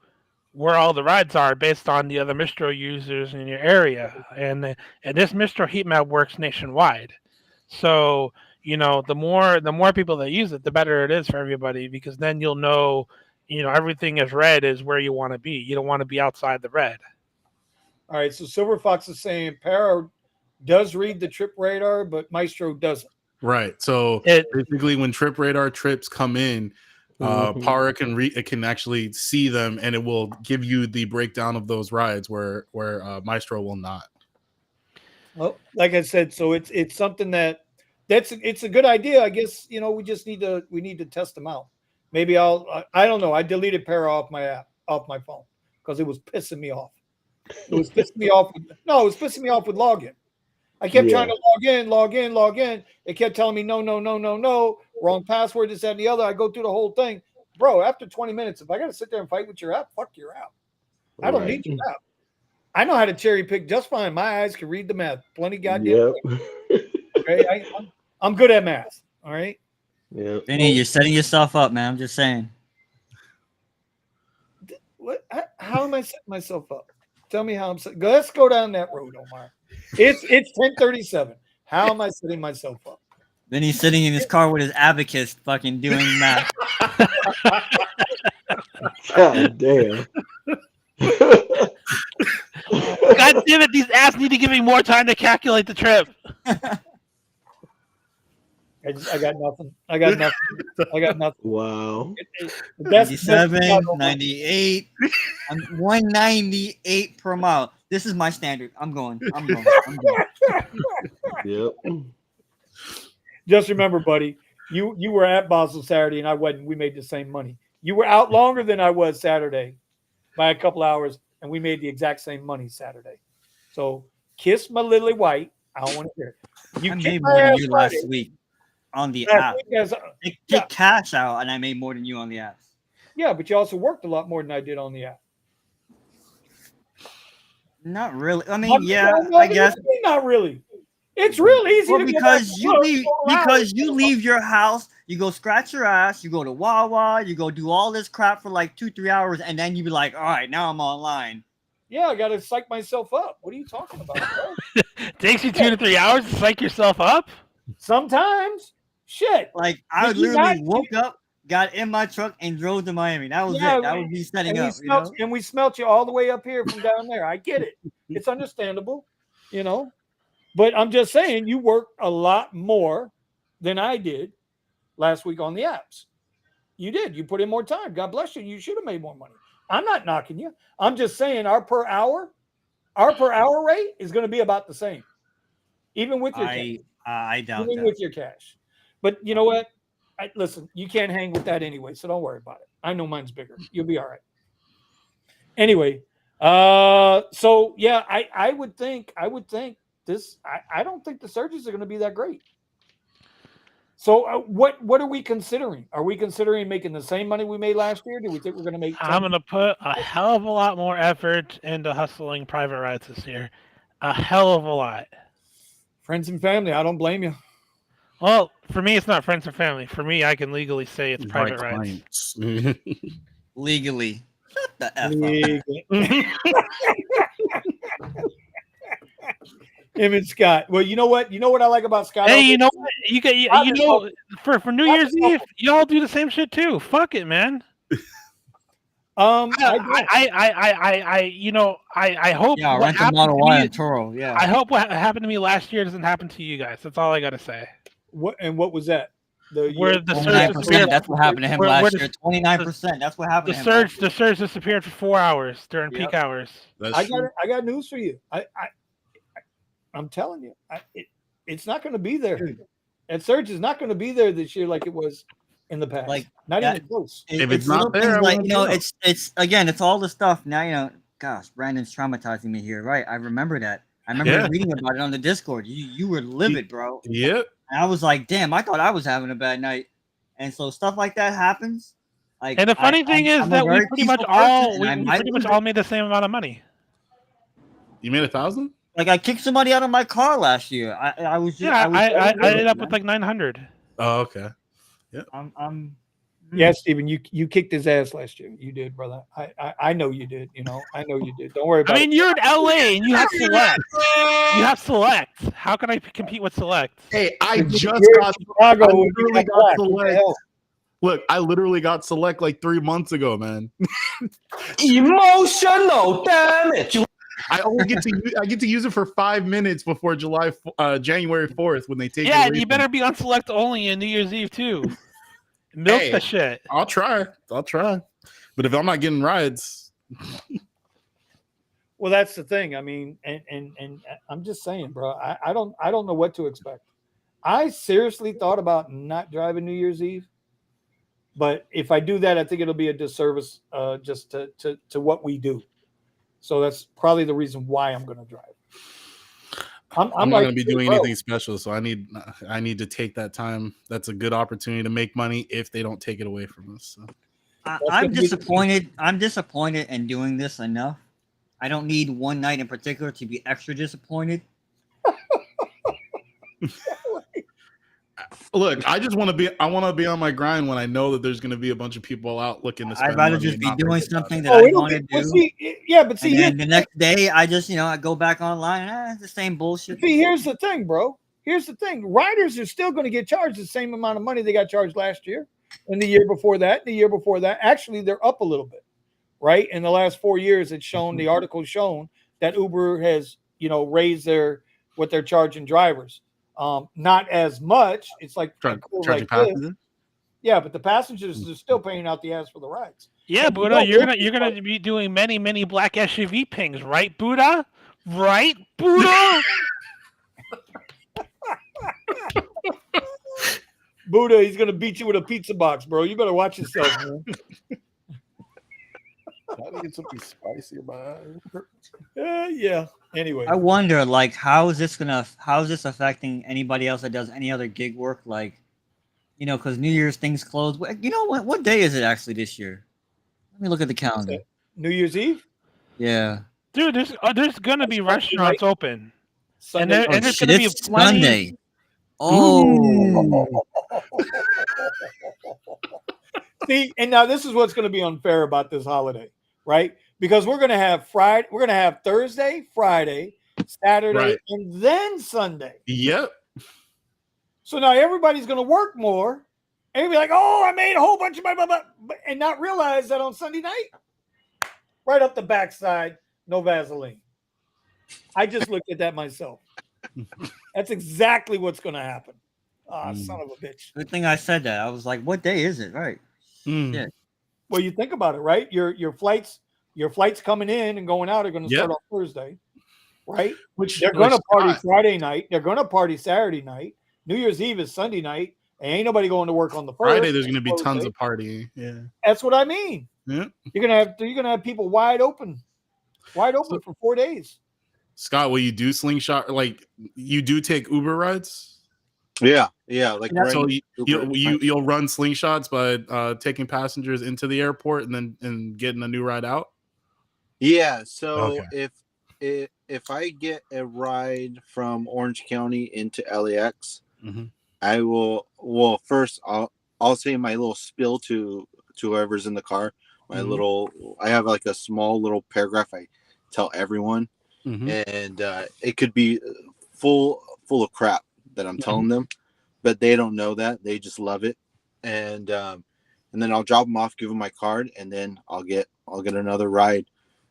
where all the rides are based on the other Mistro users in your area, and this Mistro heat map works nationwide. So the more people that use it, the better it is for everybody, because then you'll know everything is red is where you want to be. You don't want to be outside the red. All right. So Silver Fox is saying Para does read the trip radar, but Maestro doesn't. Right. So basically, when trip radar trips come in, Para can actually see them, and it will give you the breakdown of those rides where Maestro will not. Well, like I said, so it's something it's a good idea. I guess we just need to test them out. Maybe I don't know. I deleted Para off my phone because it was pissing me off. It was pissing me off. It was pissing me off with login. I kept trying to log in. It kept telling me no, wrong password, this, that, and the other. I go through the whole thing. Bro, after 20 minutes, if I got to sit there and fight with your app, fuck your app. I don't need your app. I know how to cherry pick just fine. My eyes can read the math. Plenty goddamn. Yep. Okay, I'm good at math. All right. Yeah. Vinny, you're setting yourself up, man. I'm just saying. What? How am I setting myself up? Tell me how I'm setting. Let's go down that road, Omar. It's 10:37. How am I setting myself up? Then he's sitting in his car with his abacus, fucking doing math. God damn. God damn it! These apps need to give me more time to calculate the trip. I got nothing. Wow. 97, 98, 198 per mile. This is my standard. I'm going. Yep. Just remember, buddy, you were at Basel Saturday and I wasn't. We made the same money. You were out longer than I was Saturday by a couple hours, and we made the exact same money Saturday. So kiss my lily white. I don't want to hear it. I made more than you last week on the app. Take cash out, and I made more than you on the apps. Yeah, but you also worked a lot more than I did on the app. Not really. I mean, I guess not really. It's real easy to because you leave your house, you go scratch your ass, you go to Wawa, you go do all this crap for like 2-3 hours, and then you be like, all right, now I'm online. Yeah, I gotta psych myself up. What are you talking about? Takes you 2 to 3 hours to psych yourself up? Sometimes. Shit. Like I literally woke up, got in my truck, and drove to Miami. That was it. That would be setting up. And we smelt you all the way up here from down there. I get it. It's understandable, But I'm just saying, you worked a lot more than I did last week on the apps. You did. You put in more time. God bless you. You should have made more money. I'm not knocking you. I'm just saying our per hour rate is going to be about the same, even with your cash. I doubt even that. with your cash. But you know what? Listen, you can't hang with that anyway, so don't worry about it. I know mine's bigger. You'll be all right. Anyway, so yeah, I would think this. I don't think the surges are going to be that great. So what are we considering? Are we considering making the same money we made last year? Do we think we're going to make? I'm going to put a hell of a lot more effort into hustling private rides this year. A hell of a lot. Friends and family, I don't blame you. Well, for me, it's not friends and family. For me, I can legally say it's private rides. Legally. Shut the F up. Him and Scott. Well, you know what? You know what I like about Scott? Hey, you know what? For New Year's Eve, y'all do the same shit too. Fuck it, man. I hope. Yeah, rent a Model Y and Toro. Yeah. I hope what happened to me last year doesn't happen to you guys. That's all I gotta say. What was that? Where the surge disappeared. That's what happened to him last year. 29%. That's what happened. The surge disappeared for 4 hours during peak hours. I got news for you. I'm telling you, it's not going to be there. That surge is not going to be there this year like it was in the past. Like, Not that- even close. If it's little not there, things I like, won't you know, know. it's again, it's all the stuff now, you know. Gosh, Brandon's traumatizing me here, right? I remember that. I remember Yeah. reading about it on the Discord. You were livid, bro. Yep. And I was like, damn, I thought I was having a bad night. And so stuff like that happens. Like, And the funny thing is I'm a that we very pretty much peaceful person, all and we, I we might pretty much lose it. all made the same amount of money. You made 1,000? Like, I kicked somebody out of my car last year. I was just, Yeah, I very ended up livid, with man. like 900. Oh, okay. I'm Yeah, Steven, you kicked his ass last year. You did, brother. I know you did. You know, I know you did. Don't worry about I mean, it. you're in LA and you have select. You have select. How can I compete with select? Hey, I You're just in got. Chicago. I and you literally got got black. What the select. hell? Look, I literally got select like 3 months ago, man. Emotional damage. I only get to use it for 5 minutes before January 4th when they take it Yeah, away and you from better me. be on select only in New Year's Eve too. Milk Hey. the shit. I'll try. But if I'm not getting rides, Well, that's the thing. I mean, and I'm just saying, bro. I don't know what to expect. I seriously thought about not driving New Year's Eve, but if I do that, I think it'll be a disservice just to what we do. So that's probably the reason why I'm going to drive. I'm I'm not like, going to be doing bro, anything special. So I need to take that time. That's a good opportunity to make money if they don't take it away from us. So. I'm disappointed. I'm disappointed in doing this enough. I don't need one night in particular to be extra disappointed. Look, I just want to be. I want to be on my grind when I know that there's going to be a bunch of people out looking to spend I'd rather money just and be not doing think about something it. that I it'll want to be- but do. see, yeah, but see, And here's then the next day, I just, I go back online. It's the same bullshit. See, here's the thing, bro. Here's the thing. Riders are still going to get charged the same amount of money they got charged last year and the year before that, and the year before that. Actually, they're up a little bit, right? In the last 4 years, it's shown, the article's shown that Uber has, raised what they're charging drivers. Not as much. It's like Charging like this. passengers. Yeah, but the passengers are still paying out the ass for the rides. Yeah, So Buddha, you're gonna be doing many black SUV pings, right, Buddha? Right, Buddha? Buddha, he's gonna beat you with a pizza box, bro. You better watch yourself, man. Try to get something spicy about it. Yeah. Anyway, I wonder, like, how is this affecting anybody else that does any other gig work? Like, because New Year's things close. What day is it actually this year? Let me look at the calendar. New Year's Eve, Yeah. Dude, there's gonna be restaurants open, Sunday. and there's Shit, gonna be it's plenty. Sunday. Oh. See, and now this is what's going to be unfair about this holiday, right? Because we're going to have Thursday, Friday, Saturday, Right. and then Sunday. Yep. So now everybody's going to work more and be like, "Oh, I made a whole bunch of blah, blah, blah," and not realize that on Sunday night, right up the backside, no Vaseline. I just looked at that myself. That's exactly what's going to happen. Son of a bitch. Good thing I said that. I was like, what day is it? Right. Yeah. Well, you think about it, right? Your flights coming in and going out are going to start on Thursday, right? They're going to party Friday night. They're going to party Saturday night. New Year's Eve is Sunday night. And ain't nobody going to work on the first. Friday, there's going to be tons of partying. Yeah. That's what I mean. Yeah. You're gonna have people wide open for 4 days. Scott, will you do slingshot? Like, you do take Uber rides? Yeah. Like So right, you'll run slingshots by taking passengers into the airport and getting a new ride out? Yeah. So if I get a ride from Orange County into LAX, I will. Well, first I'll say my little spill to whoever's in the car. My little. I have like a small little paragraph I tell everyone, and it could be full of crap that I'm telling them, but they don't know that. They just love it, and then I'll drop them off, give them my card, and then I'll get another ride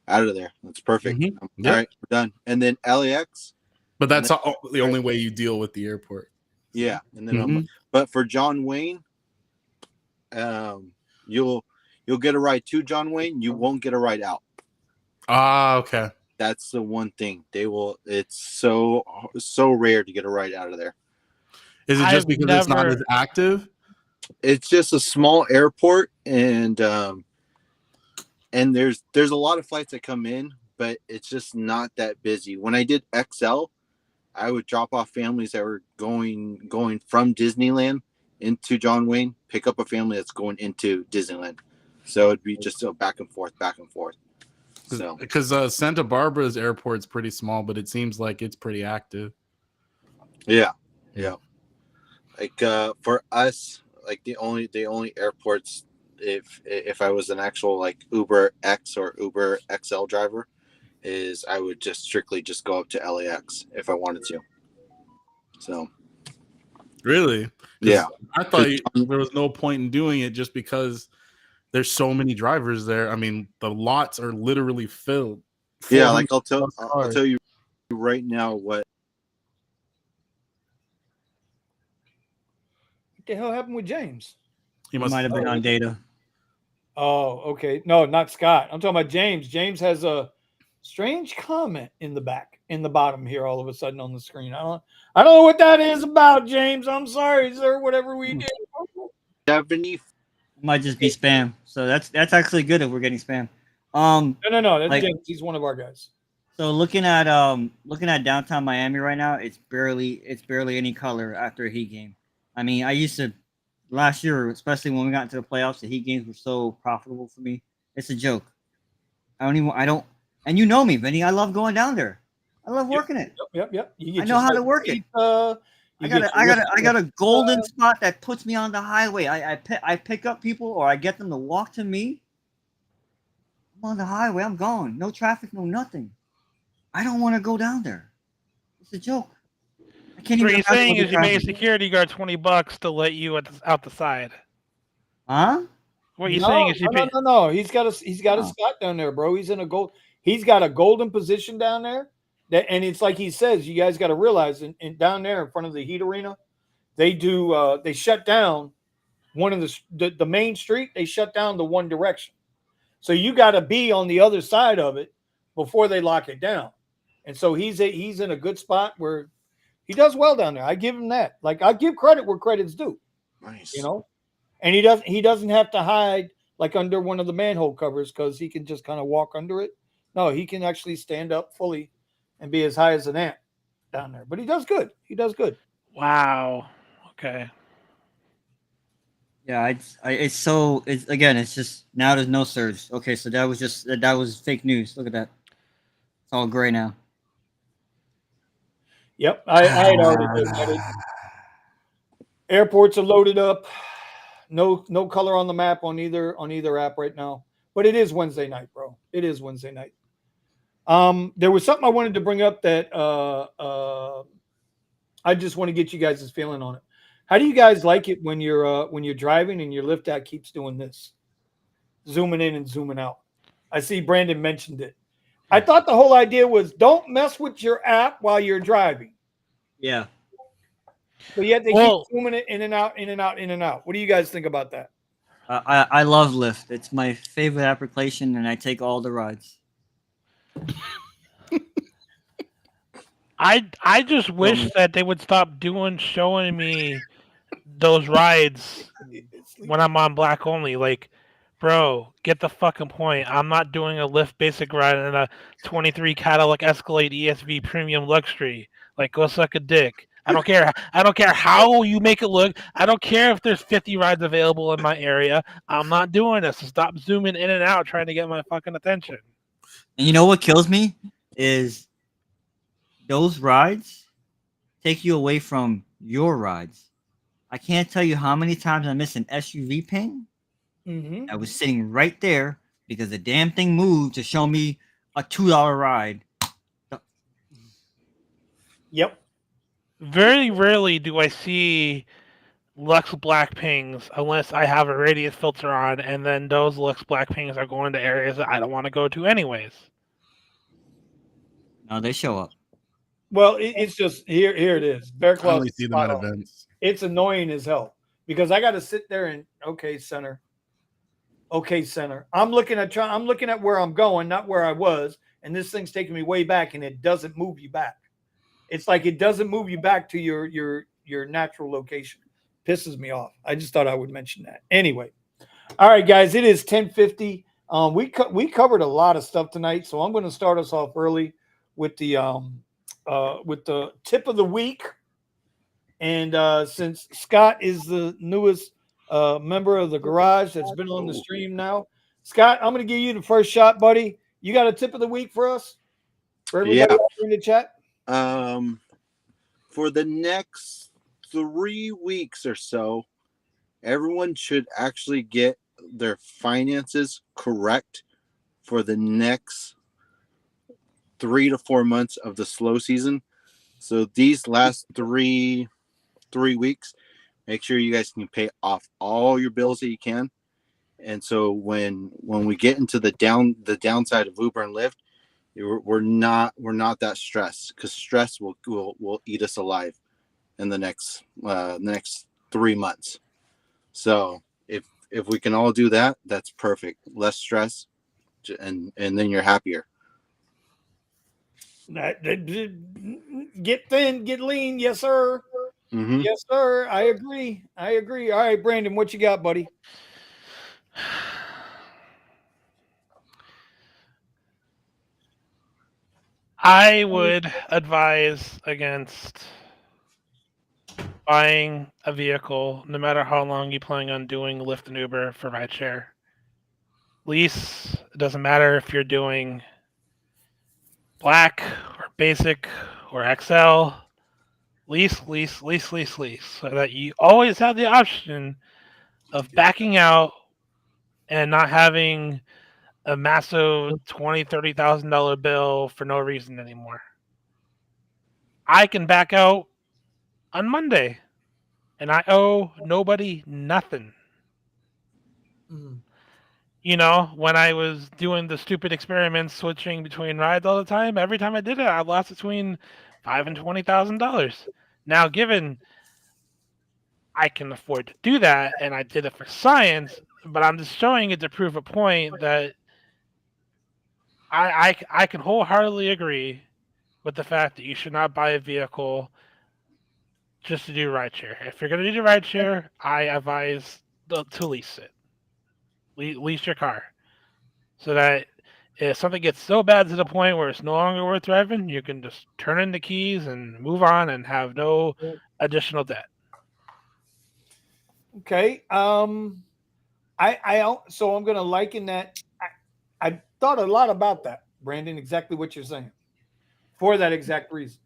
out of there. That's perfect. All right, we're done. And then LAX. But that's the only way you deal with the airport. Yeah, and then but for John Wayne, you'll get a ride to John Wayne. You won't get a ride out. Okay. That's the one thing they will. It's so rare to get a ride out of there. Is it just because it's not as active? It's just a small airport, and there's a lot of flights that come in, but it's just not that busy. When I did XL, I would drop off families that were going from Disneyland into John Wayne, pick up a family that's going into Disneyland. So it'd be just a back and forth, back and forth. So Because Santa Barbara's airport's pretty small, but it seems like it's pretty active. yeah. Like for us, like the only airports, if I was an actual like Uber X or Uber XL driver, is I would just strictly just go up to LAX if I wanted to. So Really? 'Cause yeah, I thought there was no point in doing it just because there's so many drivers there. I mean, the lots are literally filled. yeah. Like 400 I'll cars. tell you right now what. What the hell happened with James? He It must might have been on data. Oh, okay. No, not Scott. I'm talking about James. James has a strange comment in the bottom here, all of a sudden on the screen. I don't know what that is about, James. I'm sorry, sir. Whatever we did. 70. It might just be spam. So that's actually good if we're getting spam. No. That's Like- James. He's one of our guys. So looking at downtown Miami right now, it's barely any color after a Heat game. I mean, I used to last year, especially when we got into the playoffs, the Heat games were so profitable for me. It's a joke. And you know me, Vinny. I love going down there. I love working it. Yep. You get I know how to work it. pizza, I got a golden spot that puts me on the highway. I pick up people or I get them to walk to me. I'm on the highway. I'm gone. No traffic, no nothing. I don't want to go down there. It's a joke. I can't What even. you're saying imagine is you pay a traffic. security guard $20 to let you out the side. Huh? What you're saying is you pay. No. He's got a Oh. spot down there, bro. He's got a golden position down there. And it's like he says, you guys got to realize, and down there in front of the Heat Arena, they do they shut down one of the main street. They shut down the one direction, so you got to be on the other side of it before they lock it down. And so he's in a good spot where he does well down there. I give him that. Like, I give credit where credit's due. Nice. You know, and he doesn't have to hide like under one of the manhole covers because he can just kind of walk under it. No, he can actually stand up fully and be as high as an ant down there. But he does good. Wow. Okay. Yeah, it's just now there's no surge. Okay, so that was fake news. Look at that. It's all gray now. Yep, I had already looked at it. Airports are loaded up. No color on the map on either app right now. But it is Wednesday night, bro. It is Wednesday night. There was something I wanted to bring up that I just want to get you guys' feeling on it. How do you guys like it when you're driving and your Lyft app keeps doing this, zooming in and zooming out? I see Brandon mentioned it. I thought the whole idea was don't mess with your app while you're driving. Yeah. But yet they keep zooming it in and out, in and out, in and out. What do you guys think about that? I love Lyft. It's my favorite application, and I take all the rides. I just wish that they would stop showing me those rides when I'm on black only. Like, bro, get the fucking point. I'm not doing a Lyft basic ride in a 23 Cadillac Escalade ESV Premium Luxury. Like, go suck a dick. I don't care. I don't care how you make it look. I don't care if there's 50 rides available in my area. I'm not doing this. So stop zooming in and out trying to get my fucking attention. And you know what kills me is those rides take you away from your rides. I can't tell you how many times I missed an SUV ping. I was sitting right there because the damn thing moved to show me a $2 ride. Yep. Very rarely do I see Lux Black pings unless I have a radius filter on, and then those Lux Black pings are going to areas that I don't want to go to anyways. No, they show up. Well, it's just here it is. Bear I Claw. only see them at events. It's annoying as hell because I got to sit there and center. I'm looking at where I'm going, not where I was, and this thing's taking me way back, and it doesn't move you back. It's like it doesn't move you back to your natural location. pisses me off. I just thought I would mention that. Anyway, all right, guys, it is 10:50. We covered a lot of stuff tonight, so I'm going to start us off early with the tip of the week. And since Scott is the newest member of the garage that's been on the stream now, Scott, I'm going to give you the first shot, buddy. You got a tip of the week for us? For everybody in the chat? For the next 3 weeks or so, everyone should actually get their finances correct for the next 3 to 4 months of the slow season. So these last three weeks, make sure you guys can pay off all your bills that you can. And so when we get into the downside of Uber and Lyft, we're not that stressed, because stress will eat us alive in the next 3 months. So if we can all do that, that's perfect. Less stress, and then you're happier. Get thin, get lean, yes sir. Mm-hmm. Yes sir. I agree. All right, Brandon, what you got, buddy? I would advise against buying a vehicle, no matter how long you plan on doing Lyft and Uber for RideShare. Lease, it doesn't matter if you're doing Black or Basic or XL. Lease, so that you always have the option of backing out and not having a massive $20,000-$30,000 bill for no reason anymore. I can back out on Monday, and I owe nobody nothing. You know, when I was doing the stupid experiments switching between rides all the time, every time I did it, I lost between $5,000 and $20,000. Now, given I can afford to do that, and I did it for science, but I'm just showing it to prove a point that I can wholeheartedly agree with the fact that you should not buy a vehicle just to do rideshare. If you're going to do rideshare, I advise to lease it. Lease your car, so that if something gets so bad to the point where it's no longer worth driving, you can just turn in the keys and move on and have no additional debt. Okay. So I'm going to liken that. I thought a lot about that, Brandon, exactly what you're saying, for that exact reason.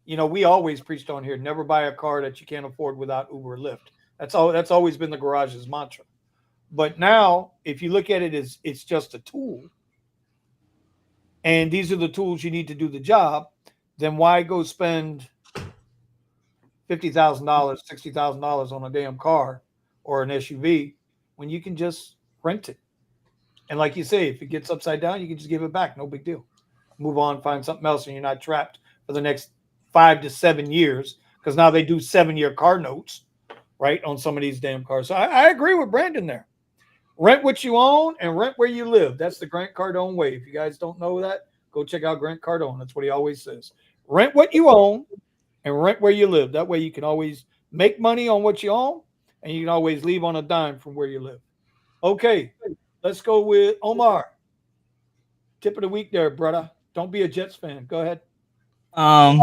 You know, we always preached on here, never buy a car that you can't afford without Uber or Lyft. That's always been the garage's mantra. But now, if you look at it as it's just a tool, and these are the tools you need to do the job, then why go spend $50,000, $60,000 on a damn car or an SUV when you can just rent it? And like you say, if it gets upside down, you can just give it back. No big deal. Move on, find something else, and you're not trapped for the next 5 to 7 years, because now they do 7-year car notes, right, on some of these damn cars. So I agree with Brandon there. Rent what you own and rent where you live. That's the Grant Cardone way. If you guys don't know that, go check out Grant Cardone. That's what he always says. Rent what you own and rent where you live. That way you can always make money on what you own, and you can always leave on a dime from where you live. Okay, let's go with Omar. Tip of the week there, brother. Don't be a Jets fan. Go ahead. I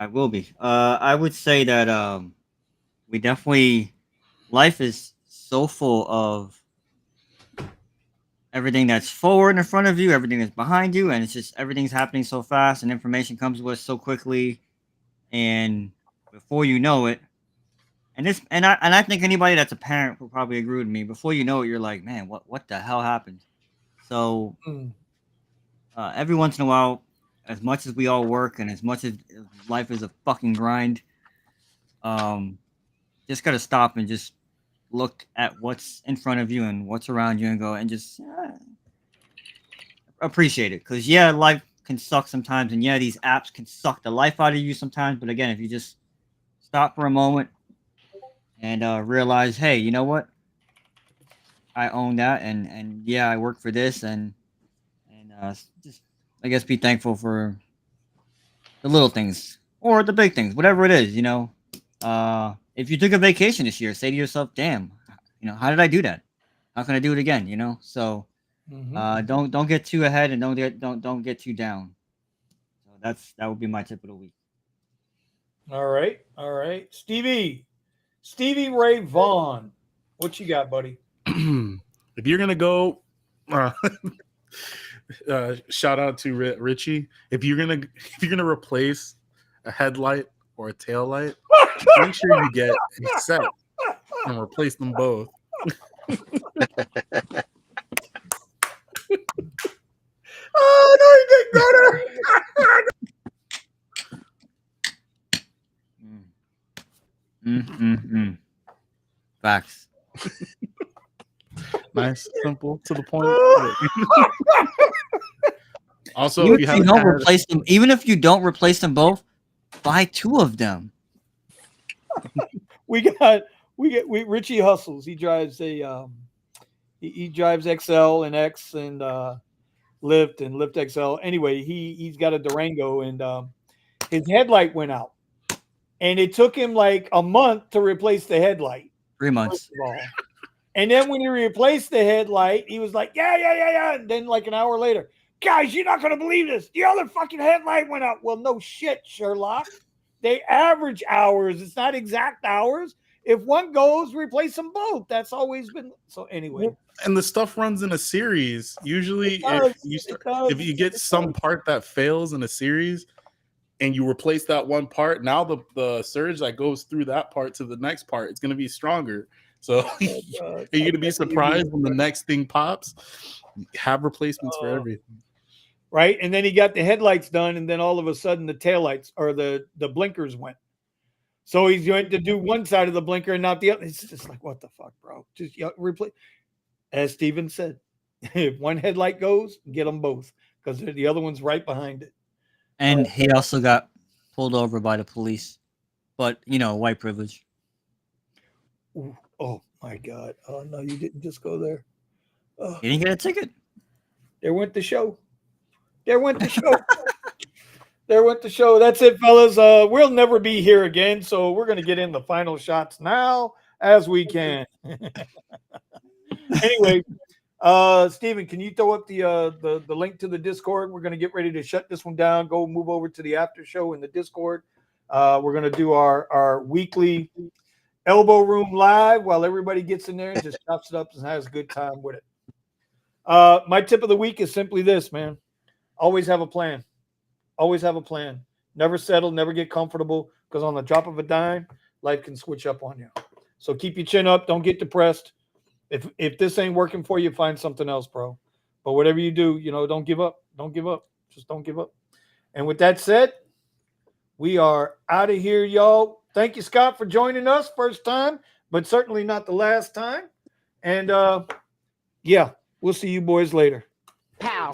will be. I would say that we definitely, life is so full of everything that's forward in front of you, everything that's behind you, and it's just everything's happening so fast, and information comes to us so quickly, and before you know it, and I think anybody that's a parent will probably agree with me. Before you know it, you're like, man, what the hell happened? So every once in a while, as much as we all work and as much as life is a fucking grind, just gotta stop and just look at what's in front of you and what's around you and go and just appreciate it. Because yeah, life can suck sometimes, and yeah, these apps can suck the life out of you sometimes. But again, if you just stop for a moment and realize, hey, you know what? I own that, and yeah, I work for this, and just, I guess, be thankful for the little things or the big things, whatever it is, you know. If you took a vacation this year, say to yourself, "Damn, how did I do that? How can I do it again?" So don't get too ahead and don't get too down. So that would be my tip of the week. All right. Stevie Ray Vaughan, what you got, buddy? If you're gonna go, shout out to Richie. If you're gonna replace a headlight or a tail light, make sure you get a set and replace them both. Oh no, you didn't go there. Facts. Nice, simple, to the point. Also, Even if if you don't replace them, even if you don't replace them both, buy 2 of them. Richie hustles. He drives he drives XL and X and Lyft and Lyft XL. Anyway, he's got a Durango and his headlight went out, and it took him like a month to replace the headlight. 3 months. And then when he replaced the headlight, he was like, yeah. And then like an hour later, guys, you're not going to believe this. The other fucking headlight went out. Well, no shit, Sherlock. They average hours. It's not exact hours. If one goes, replace them both. That's always been. So anyway. And the stuff runs in a series. Usually if you get some part that fails in a series and you replace that one part, now the surge that goes through that part to the next part, it's going to be stronger. So you're going to be surprised when the next thing pops. Have replacements for everything. Right. And then he got the headlights done. And then all of a sudden the taillights or the blinkers went. So he's going to do one side of the blinker and not the other. It's just like, what the fuck, bro? Just replace. As Steven said, if one headlight goes, get them both because the other one's right behind it. And he also got pulled over by the police. But, white privilege. Ooh, oh, my God. Oh, no, you didn't just go there. Oh. He didn't get a ticket. There went the show. There went the show. That's it, fellas. We'll never be here again, so we're going to get in the final shots now as we can. Anyway, Steven, can you throw up the link to the Discord? We're going to get ready to shut this one down, go move over to the after show in the Discord. We're going to do our weekly elbow room live while everybody gets in there and just chops it up and has a good time with it. My tip of the week is simply this, man. Always have a plan. Always have a plan. Never settle, never get comfortable, because on the drop of a dime, life can switch up on you. So keep your chin up. Don't get depressed. If this ain't working for you, find something else, bro. But whatever you do, don't give up. Don't give up. Just don't give up. And with that said, we are out of here, y'all. Thank you, Scott, for joining us. First time, but certainly not the last time. And, yeah, we'll see you boys later. Pow.